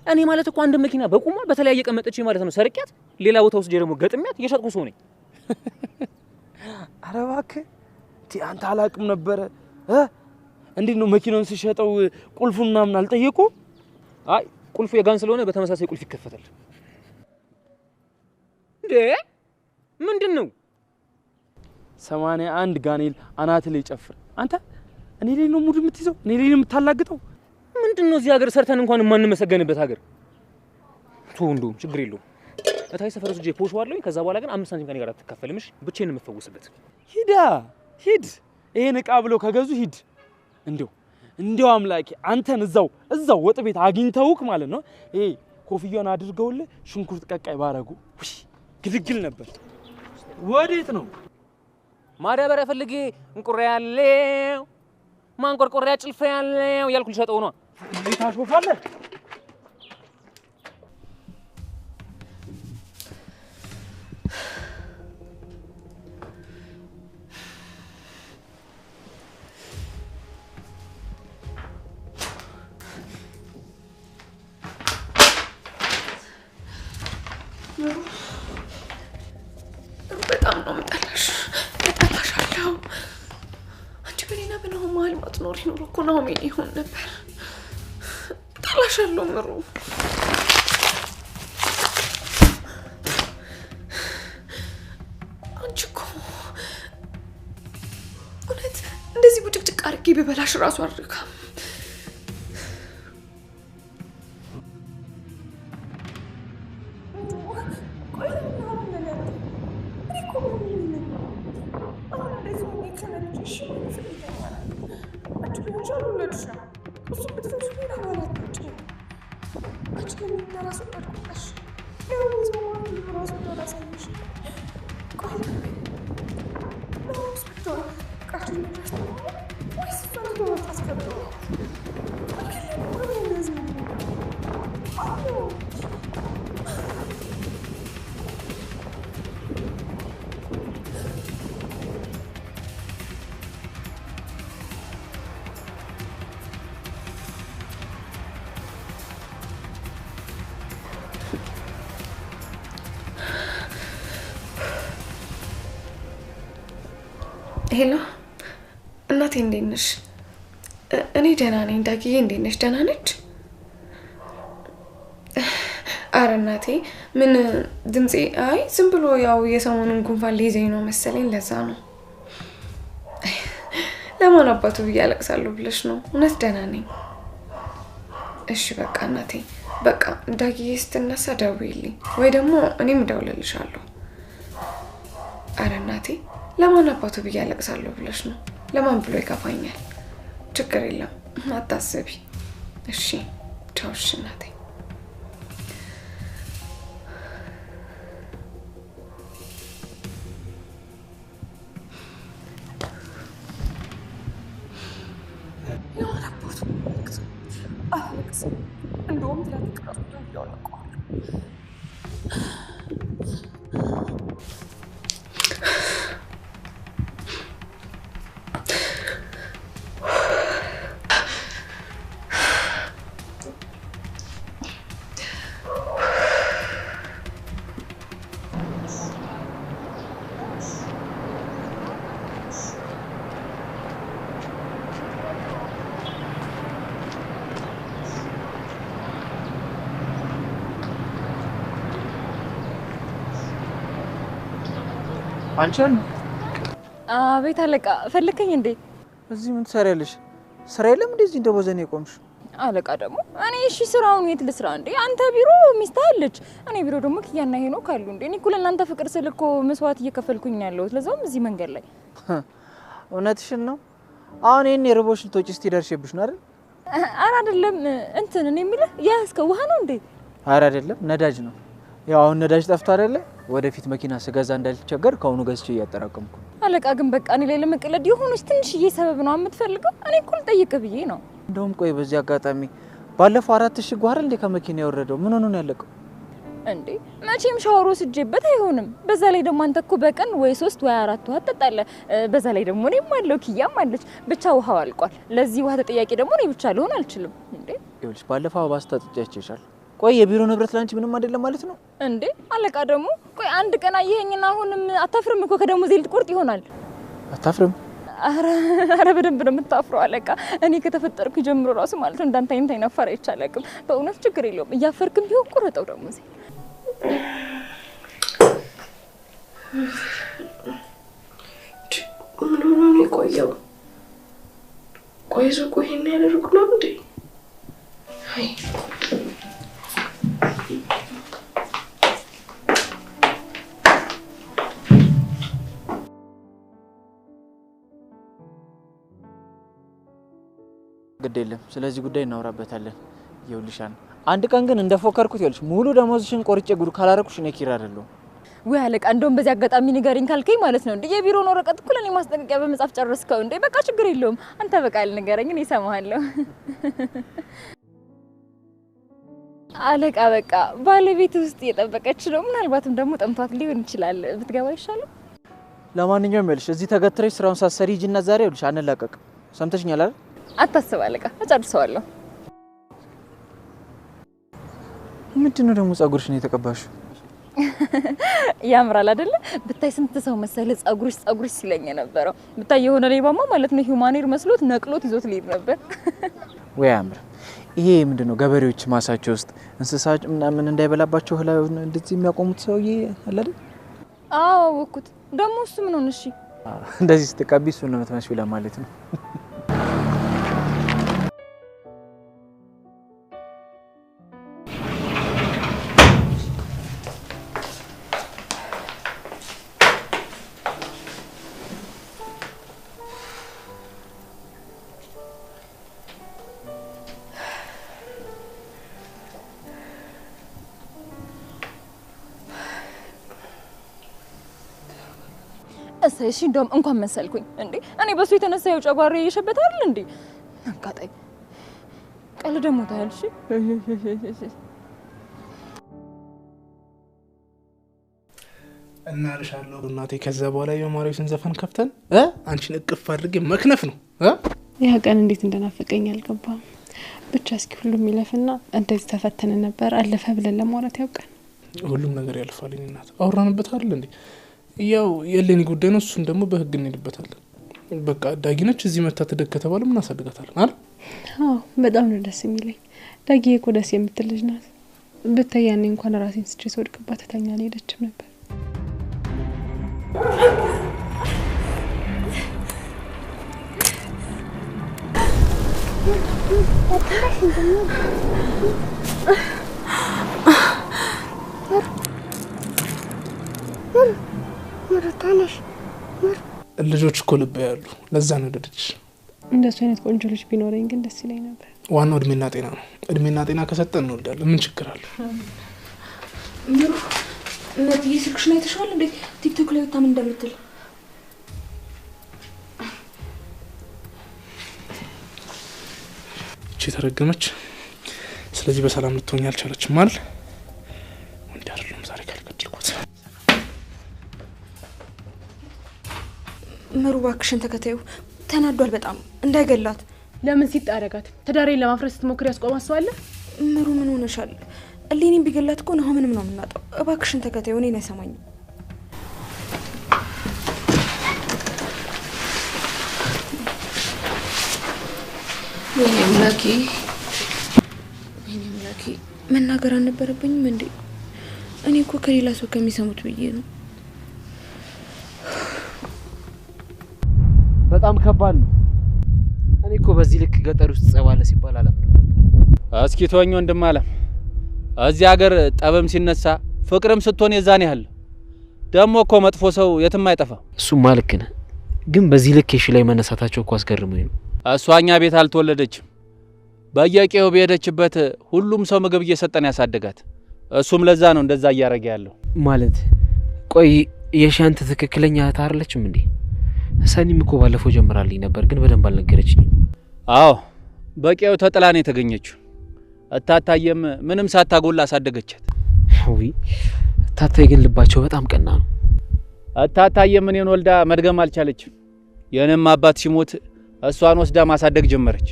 እኔ ማለት እኮ አንድ መኪና በቁሟ በተለያየ ቀን መጥቼ ማለት ነው ሰርቂያት ሌላ ቦታ ውስጥ ደግሞ ገጥሚያት እየሸጥኩ ሰው ነኝ። ኧረ እባክህ አንተ አላቅም ነበረ። እንዴት ነው መኪናውን ሲሸጠው ቁልፉን ምናምን አልጠየቁም? አይ ቁልፉ የጋን ስለሆነ በተመሳሳይ ቁልፍ ይከፈታል። እንዴ ምንድነው? 81 ጋኔል አናት ላይ ጨፍር። አንተ እኔ ላይ ነው ሙድ የምትይዘው? እኔ ላይ ነው የምታላግጠው? ምንድነው እዚህ ሀገር ሰርተን እንኳን የማንመሰገንበት ሀገር? እንደውም ችግር የለውም እታይ ሰፈር ውስጥ ፖሽ ዋለኝ። ከዛ በኋላ ግን 5 ሳንቲም ከኔ ጋር አትካፈልም። እሺ ብቻዬን የምፈውስበት። ሂድ ይሄን እቃ ብለው ከገዙ ሂድ። እንደው አምላኬ አንተን እዛው ወጥ ቤት አግኝተውክ ማለት ነው ይሄ ኮፍያውን አድርገውልህ ሽንኩርት ቀቃይ ባረጉ ግልግል ነበር። ወዴት ነው? ማዳበሪያ ፈልጌ እንቁሬ ያለው ማንቆርቆሪያ ጭልፋ ያለው ያልኩ ልሸጠው ነው። ታሾፋለህ? በጣም ነው የምጠላሽ። እጠላሻለሁ። አንቺ በኔና በናሆም መሀል ማትኖሪ ኖሮ እኮ ናሆም የኔ ይሆን ነበር። እጠላሻለሁ ምሩ። አንቺ እኮ እውነት እንደዚህ ቡጭቅጭቅ አድርጌ በበላሽ ራሱ አድርጋም። ሄሎ እናቴ እንዴት ነሽ? እኔ ደህና ነኝ። ዳጊዬ እንዴት ነሽ? ደህና ነች? ኧረ እናቴ ምን ድምጼ? አይ ዝም ብሎ ያው የሰሞኑን ጉንፋን ሊይዘኝ ነው መሰለኝ፣ ለዛ ነው። ለማን አባቱ ብዬ አለቅሳለሁ ብለሽ ነው? እውነት ደህና ነኝ። እሺ በቃ እናቴ፣ በቃ ዳጊዬ ስትነሳ ደውይልኝ ወይ ደግሞ እኔም እደውልልሻለሁ። ኧረ እናቴ ለማን አባቱ ብዬ አለቅሳለሁ ብለሽ ነው? ለማን ብሎ ይከፋኛል? ችግር የለም አታስቢ። እሺ ቻው። እሺ እናቴ። ለማን አባቱ አለቅሳለሁ? እንደውም ትላንት ራሱ ያለቀዋል። አንቺን አቤት አለቃ ፈለከኝ እንዴ? እዚህ ምን ትሰሪያለሽ? ስራ የለም እንደዚህ እንደ ቦዘኔ ቆምሽ? አለቃ ደግሞ እኔ እሺ ስራውን የት ልስራ እንዴ? አንተ ቢሮ ሚስት አለች፣ እኔ ቢሮ ደግሞ ኪያና ሄኖ ካሉ እንዴ? እኔ እኮ ለእናንተ ፍቅር ስል እኮ መስዋዕት እየከፈልኩኝ ያለሁት ለዛውም እዚህ መንገድ ላይ። እውነትሽን ነው? አሁን ይሄን የርቦሽ ልትወጪ እስቲ ደርሼብሽ ነው አይደል? ኧረ አይደለም እንትን እኔ የምልህ ያስከው ውሃ ነው እንዴ? ኧረ አይደለም ነዳጅ ነው። ያው አሁን ነዳጅ ጠፍቶ አይደለ? ወደፊት መኪና ስገዛ እንዳልቸገር ከአሁኑ ገዝቼ እያጠራቀምኩ። አለቃ ግን በቃ እኔ ላይ ለመቀለድ የሆነች ትንሽዬ ሰበብ ነው የምትፈልገው? እኔ እኮ ልጠይቅህ ብዬ ነው። እንደውም ቆይ በዚህ አጋጣሚ ባለፈው 4000 ጓር እንደ ከመኪና ያወረደው ምን ሆኖ ነው ያለቀው? እንዴ መቼም ሻወር ወስጄበት አይሆንም። በዛ ላይ ደግሞ አንተ እኮ በቀን ወይ 3 ወይ 4 ውሃ ትጠጣለህ። በዛ ላይ ደግሞ እኔም አለው ኪያም አለች። ብቻ ውሃው አልቋል። ለዚህ ውሃ ተጠያቂ ደግሞ እኔ ብቻ ልሆን አልችልም። እንዴ ይኸውልሽ ባለፈው አባስታ ጥጫችሻል። ቆይ የቢሮ ንብረት ላንቺ ምንም አይደለም ማለት ነው እንዴ? አለቃ ደግሞ ቆይ አንድ ቀን አየኸኝና አሁንም አታፍርም እኮ ከደሞዜ ልትቆርጥ ይሆናል። አታፍርም? አረ በደንብ ነው የምታፍረው አለቃ። እኔ ከተፈጠርኩ ጀምሮ ራሱ ማለት ነው እንዳንተ አይነት አይናፋር አይቻለቅም። በእውነት ችግር የለውም። እያፈርክም ቢሆን ቆረጠው ደሞዜ። ምን ሆኖ ነው የቆየው? ቆይዞ ይሄን ያደርጉ ነው እንዴ? አይ ግድ የለም ስለዚህ ጉዳይ እናወራበታለን። ይኸውልሻን አንድ ቀን ግን እንደፎከርኩት ይኸውልሽ ሙሉ ደሞዝሽን ቆርጬ ጉድ ካላረኩሽ እኔ ኪራ አይደለሁም። ወይ አለቃ እንደውም በዚህ አጋጣሚ ንገሪኝ ካልከኝ ማለት ነው እንዴ የቢሮውን ወረቀት እኮ ለኔ ማስጠንቀቂያ በመጻፍ ጨረስከው እንዴ? በቃ ችግር የለውም አንተ በቃ ንገረኝ እኔ እሰማሃለሁ። አለቃ በቃ ባለቤት ውስጥ እየጠበቀች ነው። ምናልባትም ደግሞ ጠምቷት ሊሆን ይችላል። ብትገባ ይሻላል። ለማንኛውም ይኸውልሽ እዚህ ተገትረሽ ስራውን ሳሰሪ ሂጂና ዛሬ ይኸውልሽ አንላቀቅም። ሰምተሽኛል አይደል? አታስብ አለቃ እጨርሰዋለሁ። ምንድነው ደግሞ ጸጉርሽን የተቀባሽው? ያምራል አይደለ? ብታይ ስንት ሰው መሰለ ጸጉርሽ ሲለኝ ነበረው። ብታይ የሆነ ሌባማ ማለት ነው ሂውማኔር መስሎት ነቅሎት ይዞት ሊሄድ ነበር። ወይ አምር ይሄ ምንድነው ገበሬዎች ማሳቸው ውስጥ እንስሳት ምናምን እንዳይበላባቸው ህላው እንደዚህ የሚያቆሙት ሰውዬ አለ አይደል? አዎ ወኩት ደግሞ እሱ ምን ሆነ? እሺ እንደዚህ ስትቀቢ እሱ ነው የምትመስለው ለማለት ነው። እሺ እንደውም እንኳን መሰልኩኝ እንዴ እኔ በሱ የተነሳ ያው ጨጓሬ እየሸበተ አይደል እንዴ? አቃጣይ ቀል ደግሞ ታያልሽ። እናርሻለሁ እናቴ። ከዛ በኋላ የማሪዎስን ዘፈን ከፍተን አንቺን እቅፍ አድርጌ መክነፍ ነው። ያ ቀን እንዴት እንደናፈቀኝ አልገባም። ብቻ እስኪ ሁሉም ይለፍና እንደዚህ ተፈተነ ነበር አለፈ ብለን ለማውራት ያውቃል። ሁሉም ነገር ያልፋል እናት። አውራንበት አይደል እንዴ? ያው የለኒ ጉዳይ ነው። እሱን ደግሞ በህግ እንሄድበታለን። በቃ ዳጊነች እዚህ መታ ተደግ ከተባለ ምን አሳድጋታለን አይደል? አዎ በጣም ነው ደስ የሚለኝ። ዳጊ እኮ ደስ የምትል ልጅ ናት። ብታይ ያኔ እንኳን ራሴን ስቼ ስወድቅባት ተኛ አልሄደችም ነበር። ልጆች እኮ ልብ ያሉ ለዛ ነው ደደች። እንደሱ አይነት ቆንጆ ልጅ ቢኖረኝ ግን ደስ ይለኝ ነበር። ዋናው እድሜና ጤና ነው። እድሜና ጤና ከሰጠን እንወልዳለን። ምን ችግር አለ? ምሩ ስልክሽን አይተሽዋል እንዴ? ቲክቶክ ላይ ወጣ ምን እንደምትል? እቺ ተረገመች። ስለዚህ በሰላም ልትሆኝ አልቻለችም አይደል? ወንድ አይደለም ዛሬ ካልገደልኩት። ምሩ እባክሽን ተከታዩ ተናዷል በጣም እንዳይገላት። ለምን ሲጣረጋት ትዳሬን ለማፍረስ ስትሞክር ያስቆማት ሰው አለ? ምሩ ምን ሆነሻል? እሌኒን ቢገላት እኮ ነው ምንም ነው የምናጣው። እባክሽን ተከታዩ እኔን አይሰማኝም። ወይኔ አምላኬ መናገር አልነበረብኝም እንዴ? እኔ እኮ ከሌላ ሰው ከሚሰሙት ብዬ ነው። በጣም ከባድ ነው። እኔ እኮ በዚህ ልክ ገጠር ውስጥ ጸባለ ሲባል አላምንም ነበር። እስኪ ተወኝ ወንድም አለም። እዚህ ሀገር ጠበም ሲነሳ ፍቅርም ስትሆን የዛን ያህል ደግሞ እኮ መጥፎ ሰው የትም አይጠፋ። እሱማ ልክ ነህ፣ ግን በዚህ ልክ የሺ ላይ መነሳታቸው እኮ አስገርሞኝ ነው። እሷኛ ቤት አልተወለደችም። በየቄው በሄደችበት ሁሉም ሰው ምግብ እየሰጠን ያሳደጋት። እሱም ለዛ ነው እንደዛ እያረገ ያለው። ማለት ቆይ የሺ አንተ ትክክለኛ እህት አይደለችም እንዴ? ሰኒም እኮ ባለፈው ጀምራልኝ ነበር፣ ግን በደንብ አልነገረችኝም። አዎ በቄው ተጥላ ነው የተገኘችው። እታታየም ምንም ሳታጎላ አሳደገቻት። ወይ እታታየ ግን ልባቸው በጣም ቀና ነው። እታታየም እኔን ወልዳ መድገም አልቻለችም። የኔም አባት ሲሞት እሷን ወስዳ ማሳደግ ጀመረች።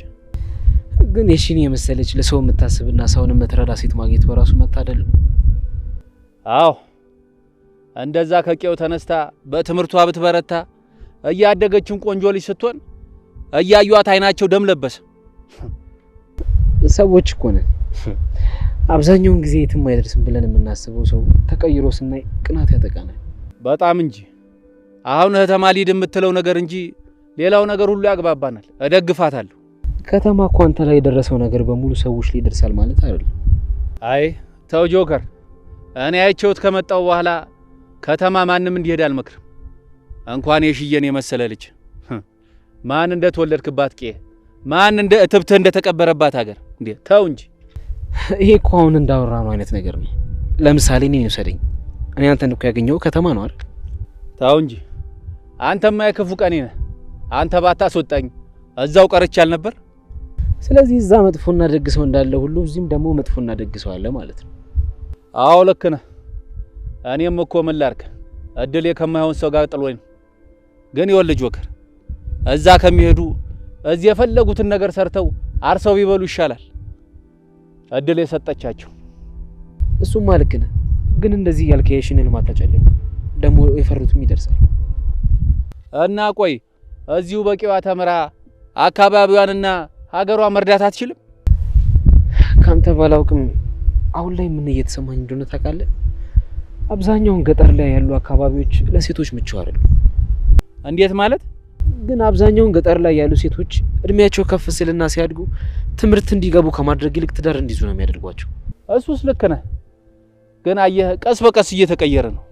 ግን የሺን የመሰለች ለሰው የምታስብና ሰውን የምትረዳ ሴት ማግኘት በራሱ መታደል ነው። አዎ እንደዛ ከቄው ተነስታ በትምህርቷ ብትበረታ እያደገችን ቆንጆ ልጅ ስትሆን እያዩት አይናቸው ደም ለበሰ። ሰዎች እኮ ነን። አብዛኛውን ጊዜ የትም አይደርስም ብለን የምናስበው ሰው ተቀይሮ ስናይ ቅናት ያጠቃናል። በጣም እንጂ አሁን ከተማ ሊድ የምትለው ነገር እንጂ ሌላው ነገር ሁሉ ያግባባናል። እደግፋታለሁ። ከተማ እኮ አንተ ላይ የደረሰው ነገር በሙሉ ሰዎች ላይ ይደርሳል ማለት አይደለም። አይ ተው ጆከር፣ እኔ አይቼውት ከመጣው በኋላ ከተማ ማንም እንዲሄድ አልመክርም። እንኳን የሽየን የመሰለ ልጅ ማን እንደተወለድክባት ቄ ማን እንደ እትብትህ እንደተቀበረባት ሀገር እንዴ! ተው እንጂ። ይሄ እኮ አሁን እንዳወራነው አይነት ነገር ነው። ለምሳሌ እኔን ውሰደኝ። እኔ አንተን እኮ ያገኘው ከተማ ነው አይደል? ተው እንጂ። አንተማ የክፉ ቀኔ ነህ። አንተ ባታስወጣኝ እዛው ቀርቻል ነበር። ስለዚህ እዛ መጥፎና ደግ ሰው እንዳለ ሁሉ እዚህም ደግሞ መጥፎና ደግ ሰው አለ ማለት ነው። አዎ ልክ ነህ። እኔም እኮ ምን ላድርግ እድሌ ከማይሆን ሰው ጋር ጥሎኝ ነው። ግን ይኸውልህ ጆከር፣ እዛ ከሚሄዱ እዚህ የፈለጉትን ነገር ሰርተው አርሰው ቢበሉ ይሻላል። እድል የሰጠቻቸው። እሱማ ልክ ነህ። ግን እንደዚህ ያልከ የሺን ልማት ተጨለለ ደግሞ የፈሩትም ይደርሳል። እና ቆይ እዚሁ በቂዋ ተምራ አካባቢዋንና ሀገሯን መርዳት አትችልም? ካንተ ባላውቅም አሁን ላይ ምን እየተሰማኝ እንደሆነ ታውቃለህ? አብዛኛውን ገጠር ላይ ያሉ አካባቢዎች ለሴቶች ምቹ አይደሉም። እንዴት ማለት? ግን አብዛኛውን ገጠር ላይ ያሉ ሴቶች እድሜያቸው ከፍ ሲልና ሲያድጉ ትምህርት እንዲገቡ ከማድረግ ይልቅ ትዳር እንዲይዙ ነው የሚያደርጓቸው። እሱስ ልክ ነህ። ግን አየህ ቀስ በቀስ እየተቀየረ ነው።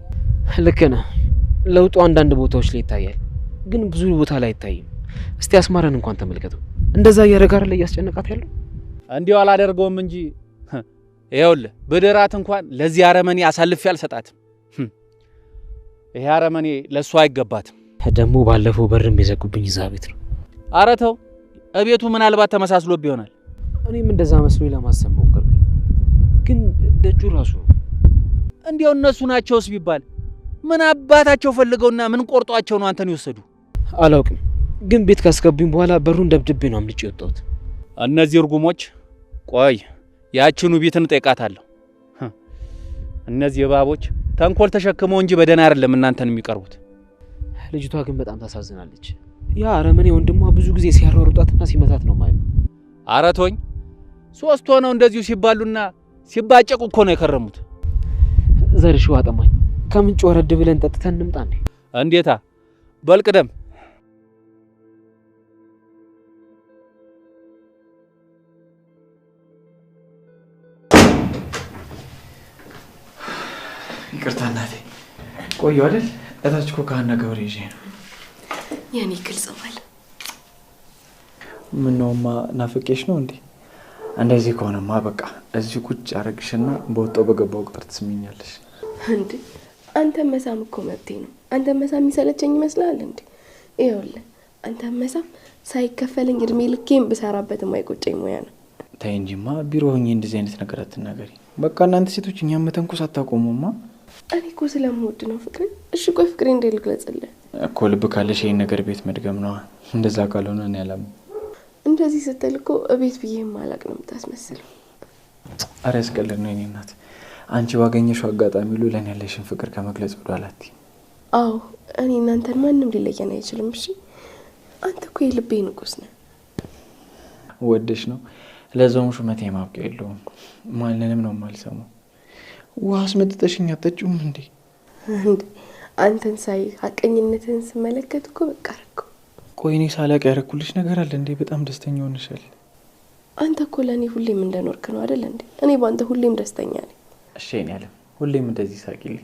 ልክ ነህ። ለውጡ አንዳንድ ቦታዎች ላይ ይታያል፣ ግን ብዙ ቦታ ላይ አይታይም። እስቲ አስማረን እንኳን ተመልከተው። እንደዛ እያረጋር ላይ ያስጨነቃት ያለው እንዲው አላደርገውም እንጂ ይኸውልህ ብድራት እንኳን ለዚህ አረመኔ አሳልፌ አልሰጣትም። ይሄ አረመኔ ለሷ አይገባትም። ደግሞ ባለፈው በርም የዘጉብኝ እዛ ቤት ነው። ኧረ ተው፣ እቤቱ ምናልባት ተመሳስሎብ ይሆናል። እኔም እንደዛ መስሎኝ ለማሰብ ሞከርኩኝ፣ ግን ደጁ ራሱ ነው። እንዲያው እነሱ ናቸውስ ቢባል ምን አባታቸው ፈልገውና ምን ቆርጧቸው ነው አንተን ይወሰዱ? አላውቅም፣ ግን ቤት ካስገቡኝ በኋላ በሩን ደብድቤ ነው አምልጬ የወጣሁት። እነዚህ እርጉሞች ቆይ ያችኑ ቤትን ጠይቃታለሁ። እነዚህ እባቦች ተንኮል ተሸክመው እንጂ በደህና አይደለም እናንተን የሚቀርቡት። ልጅቷ ግን በጣም ታሳዝናለች። ያ አረመኔ ወንድሟ ብዙ ጊዜ ሲያሯሩጣትና ሲመታት ነው ማለት። ኧረ ተወኝ። ሶስት ሆነው እንደዚሁ ሲባሉና ሲባጨቁ እኮ ነው የከረሙት። ዘርሽው አጠማኝ። ከምንጭ ወረድ ብለን ጠጥተን እንምጣ እንዴ? እንዴታ በልቅደም። ይቅርታ እናቴ፣ ቆየሁ አይደል? እታች እኮ ከሀና ገብሬ ይዤ ነው። የኔ ግልጽ ባል ምነውማ ናፍቄሽ ነው እንዴ? እንደዚህ ከሆነማ በቃ እዚህ ቁጭ አረግሽና በወጣው በገባው ቁጥር ትስሚኛለሽ እንዴ? አንተ መሳም እኮ መብቴ ነው። አንተ መሳም የሚሰለቸኝ ይመስላል እንዴ? ይኸውልህ አንተ መሳም ሳይከፈለኝ እድሜ ልኬን ብሰራበት የማይቆጨኝ ሙያ ነው። ተይ እንጂማ ቢሮ ሆኜ እንደዚህ አይነት ነገር አትናገሪ። በቃ እናንተ ሴቶች እኛም መተንኮስ አታቆሙማ። እኔ እኮ ስለምወድ ነው ፍቅሬ። እሺ ቆይ ፍቅሬ እንዴት ልግለጽልህ? እኮ ልብ ካለሽ ይሄን ነገር ቤት መድገም ነው። እንደዛ ካልሆነ እኔ አላም። እንደዚህ ስትል እኮ እቤት ብዬ ማላቅ ነው የምታስመስለው። አረ ያስቀልድ ነው የኔ እናት። አንቺ ባገኘሽው አጋጣሚ ሁሉ ለኔ ያለሽን ፍቅር ከመግለጽ ወደ አላት። አዎ እኔ እናንተን ማንም ሊለየን አይችልም። እሺ አንተ እኮ የልቤ ንጉስ ነህ። ወደሽ ነው። ለዛውም ሹመቴ ማብቂያ የለውም። ማንንም ነው የማልሰማው። ውሃ አስመጥተሽኝ አትጠጪውም እንዴ? አንተን ሳይ ሀቀኝነትህን ስመለከት እኮ በቃ ረኩ። ቆይ እኔ ሳላቅ ያረኩልሽ ነገር አለ እንዴ? በጣም ደስተኛ ሆነሻል። አንተ እኮ ለእኔ ሁሌም እንደኖርክ ነው አይደል እንዴ? እኔ በአንተ ሁሌም ደስተኛ ነኝ። እሺ እኔ አለ ሁሌም እንደዚህ ሳቂልኝ።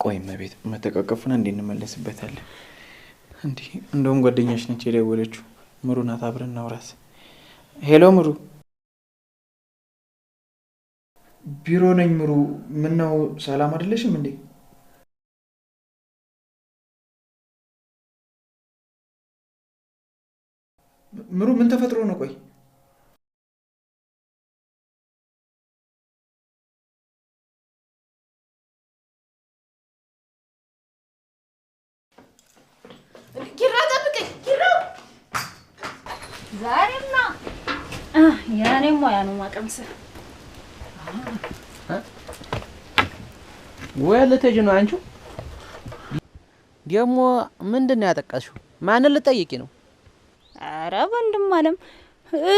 ቆይ መቤት መተቃቀፉና እንዴ እንመለስበታለን። እንዴ እንደውም ጓደኛሽ ነች የደወለችው። ምሩ ናት፣ አብረን እናውራስ። ሄሎ ምሩ። ቢሮ ነኝ ምሩ። ምን ነው ሰላም አይደለሽም እንዴ? ምሩ ምን ተፈጥሮ ነው? ቆይ ኪራ ጠብቀኝ። ኪራ ዛሬማ ያኔ ሙያ ነው ማቀምስ። ወይ ልትሄጂ ነው አንቺ? ደግሞ ምንድን ነው ያጠቃሽው? ማንን ልጠይቂ ነው? አረ ወንድም አለም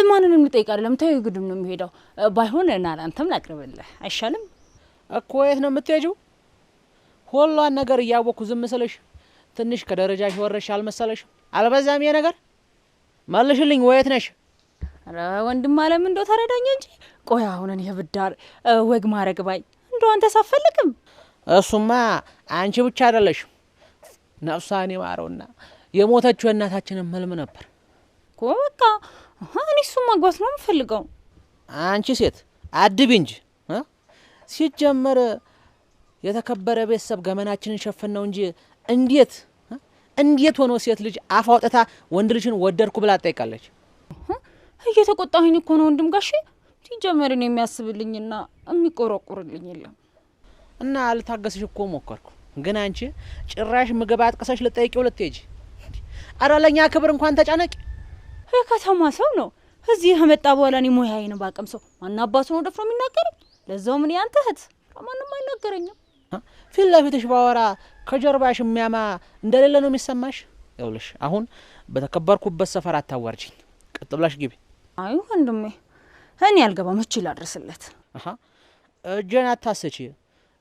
ማንንም ልጠይቅ አይደለም፣ ተይው ግድም ነው የሚሄደው። ባይሆን እና አንተም ላቅርብልህ አይሻልም? እኮ የት ነው የምትሄጂው? ሁሏን ነገር እያወቅኩ ዝም ስልሽ ትንሽ ከደረጃሽ ወረሽ አልመሰለሽም? አልበዛም ይሄ ነገር? መልሽልኝ፣ ወየት ነሽ? አረ ወንድም አለም እንደው ተረዳኝ እንጂ። ቆይ አሁን እኔ ብዳር ወግ ማረግ ባይ እንደው አንተ ሳፈልግም። እሱማ አንቺ ብቻ አይደለሽም። ነፍሷን ይማረውና የሞተችው እናታችንን መልም ነበር እኮ። በቃ እኔ እሱን ማግባት ነው የምፈልገው። አንቺ ሴት አድቢ እንጂ ሲጀመር የተከበረ ቤተሰብ ገመናችንን ሸፈን ነው እንጂ እንዴት ሆኖ ሴት ልጅ አፍ አውጥታ ወንድ ልጅን ወደድኩ ብላ ትጠይቃለች? እየተቆጣኸኝ እኮ ነው ወንድም ጋሼ። ሲጀመር እኔ የሚያስብልኝና የሚቆረቁርልኝ የለም። እና ልታገስሽ እኮ ሞከርኩ፣ ግን አንቺ ጭራሽ ምግብ አጥቅሰሽ ልጠይቂው ልትሄጂ። አረ ለኛ ክብር እንኳን ተጨነቂ። የከተማ ሰው ነው እዚህ ከመጣ በኋላ እኔ ሙያዬን ባቀም ሰው ማን አባቱ ነው ደፍሮ የሚናገረኝ? ለዛው ምን ያንተ እህት ማንም አይናገረኝም። ፊት ለፊትሽ ባወራ ከጀርባሽ የሚያማ እንደሌለ ነው የሚሰማሽ። ይኸውልሽ አሁን በተከበርኩበት ሰፈር አታዋርጂኝ። ቀጥ ብላሽ ግቢ። አይ ወንድሜ እኔ አልገባም። እቺ ላድርስለት። እጄን አታስቺ።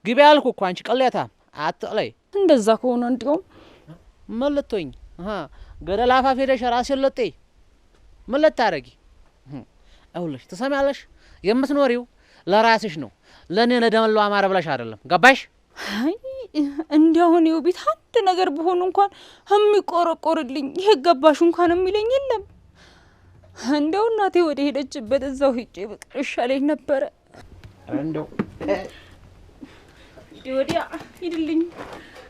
ግቢ አልኩ እኮ አንቺ ቅሌታ አትቅለይ። እንደዛ ከሆነ እንዲያውም ምን ልትሆኝ? ገደል አፋፍ ሄደሽ ራስሽን ልጥይ። ምን ልታረጊ? ይኸውልሽ ትሰሚያለሽ፣ የምትኖሪው ለራስሽ ነው፣ ለእኔ ለደመላው አማረ ብለሽ አይደለም። ገባሽ? አይ እንዲያው እኔው ቤት አንድ ነገር ብሆን እንኳን የሚቆረቆርልኝ ይሄ ገባሽ እንኳን የሚለኝ የለም። እንደው እናቴ ወደ ሄደችበት እዛው ሂጬ በቅር ይሻለኝ ነበረ። እንደው ወዲያ ሂድልኝ።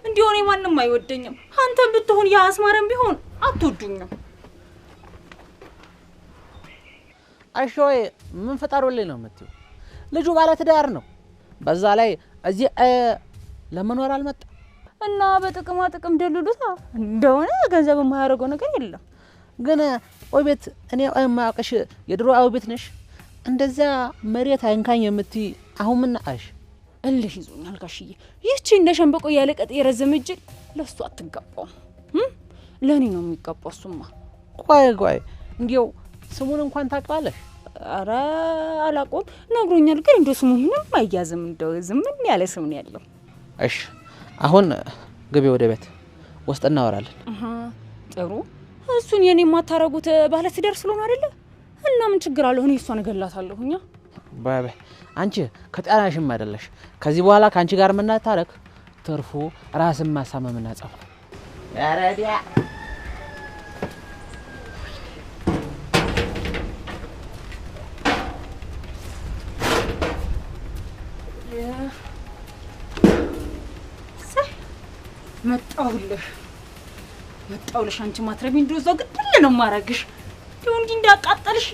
እንዲሁ እኔ ማንም አይወደኝም። አንተም ብትሆን የአስማረም ቢሆን አትወዱኝም። አይሾይ ምን ፈጣሩልኝ ነው የምትይው? ልጁ ባለ ትዳር ነው። በዛ ላይ እዚህ ለመኖር አልመጣ እና በጥቅማ ጥቅም ደልሉታ እንደሆነ ገንዘብ የማያደርገው ነገር የለም። ግን ኦቤት እኔ ማቀሽ የድሮ አውቤት ነሽ። እንደዛ መሬት አይንካኝ የምትይ አሁን ምን አሽ? እልህ ይዞኛል ጋሽዬ። ይህቺ እንደ ሸንበቆ ያለ ቀጥ የረዘመ እጅ ለሱ አትገባውም። ለኔ ነው የሚገባው እሱማ። ቆይ እንዲው ስሙን እንኳን ታውቃለሽ? አረ አላውቀውም። ነግሮኛል፣ ግን እንደው ስሙ ምንም አይያዝም። እንደው ዝም ያለ ስም ነው ያለው። እሺ አሁን ግቢ ወደ ቤት ውስጥ እናወራለን። ጥሩ። እሱን የኔ ማታረጉት ባለ ትዳር ስለሆነ አይደለ? እና ምን ችግር አለው? እኔ እሷን እገላታለሁኛ። ባይ አንቺ ከጤናሽም አይደለሽ። ከዚህ በኋላ ካንቺ ጋር መናታረክ ትርፉ ራስን ማሳመምና ጸፍ ነው። ያረዲያ መጣውልሽ አንቺ ማትረቢ እንደው ዘው ግጥል ነው ማረግሽ። እንዴ እንዳቃጠልሽ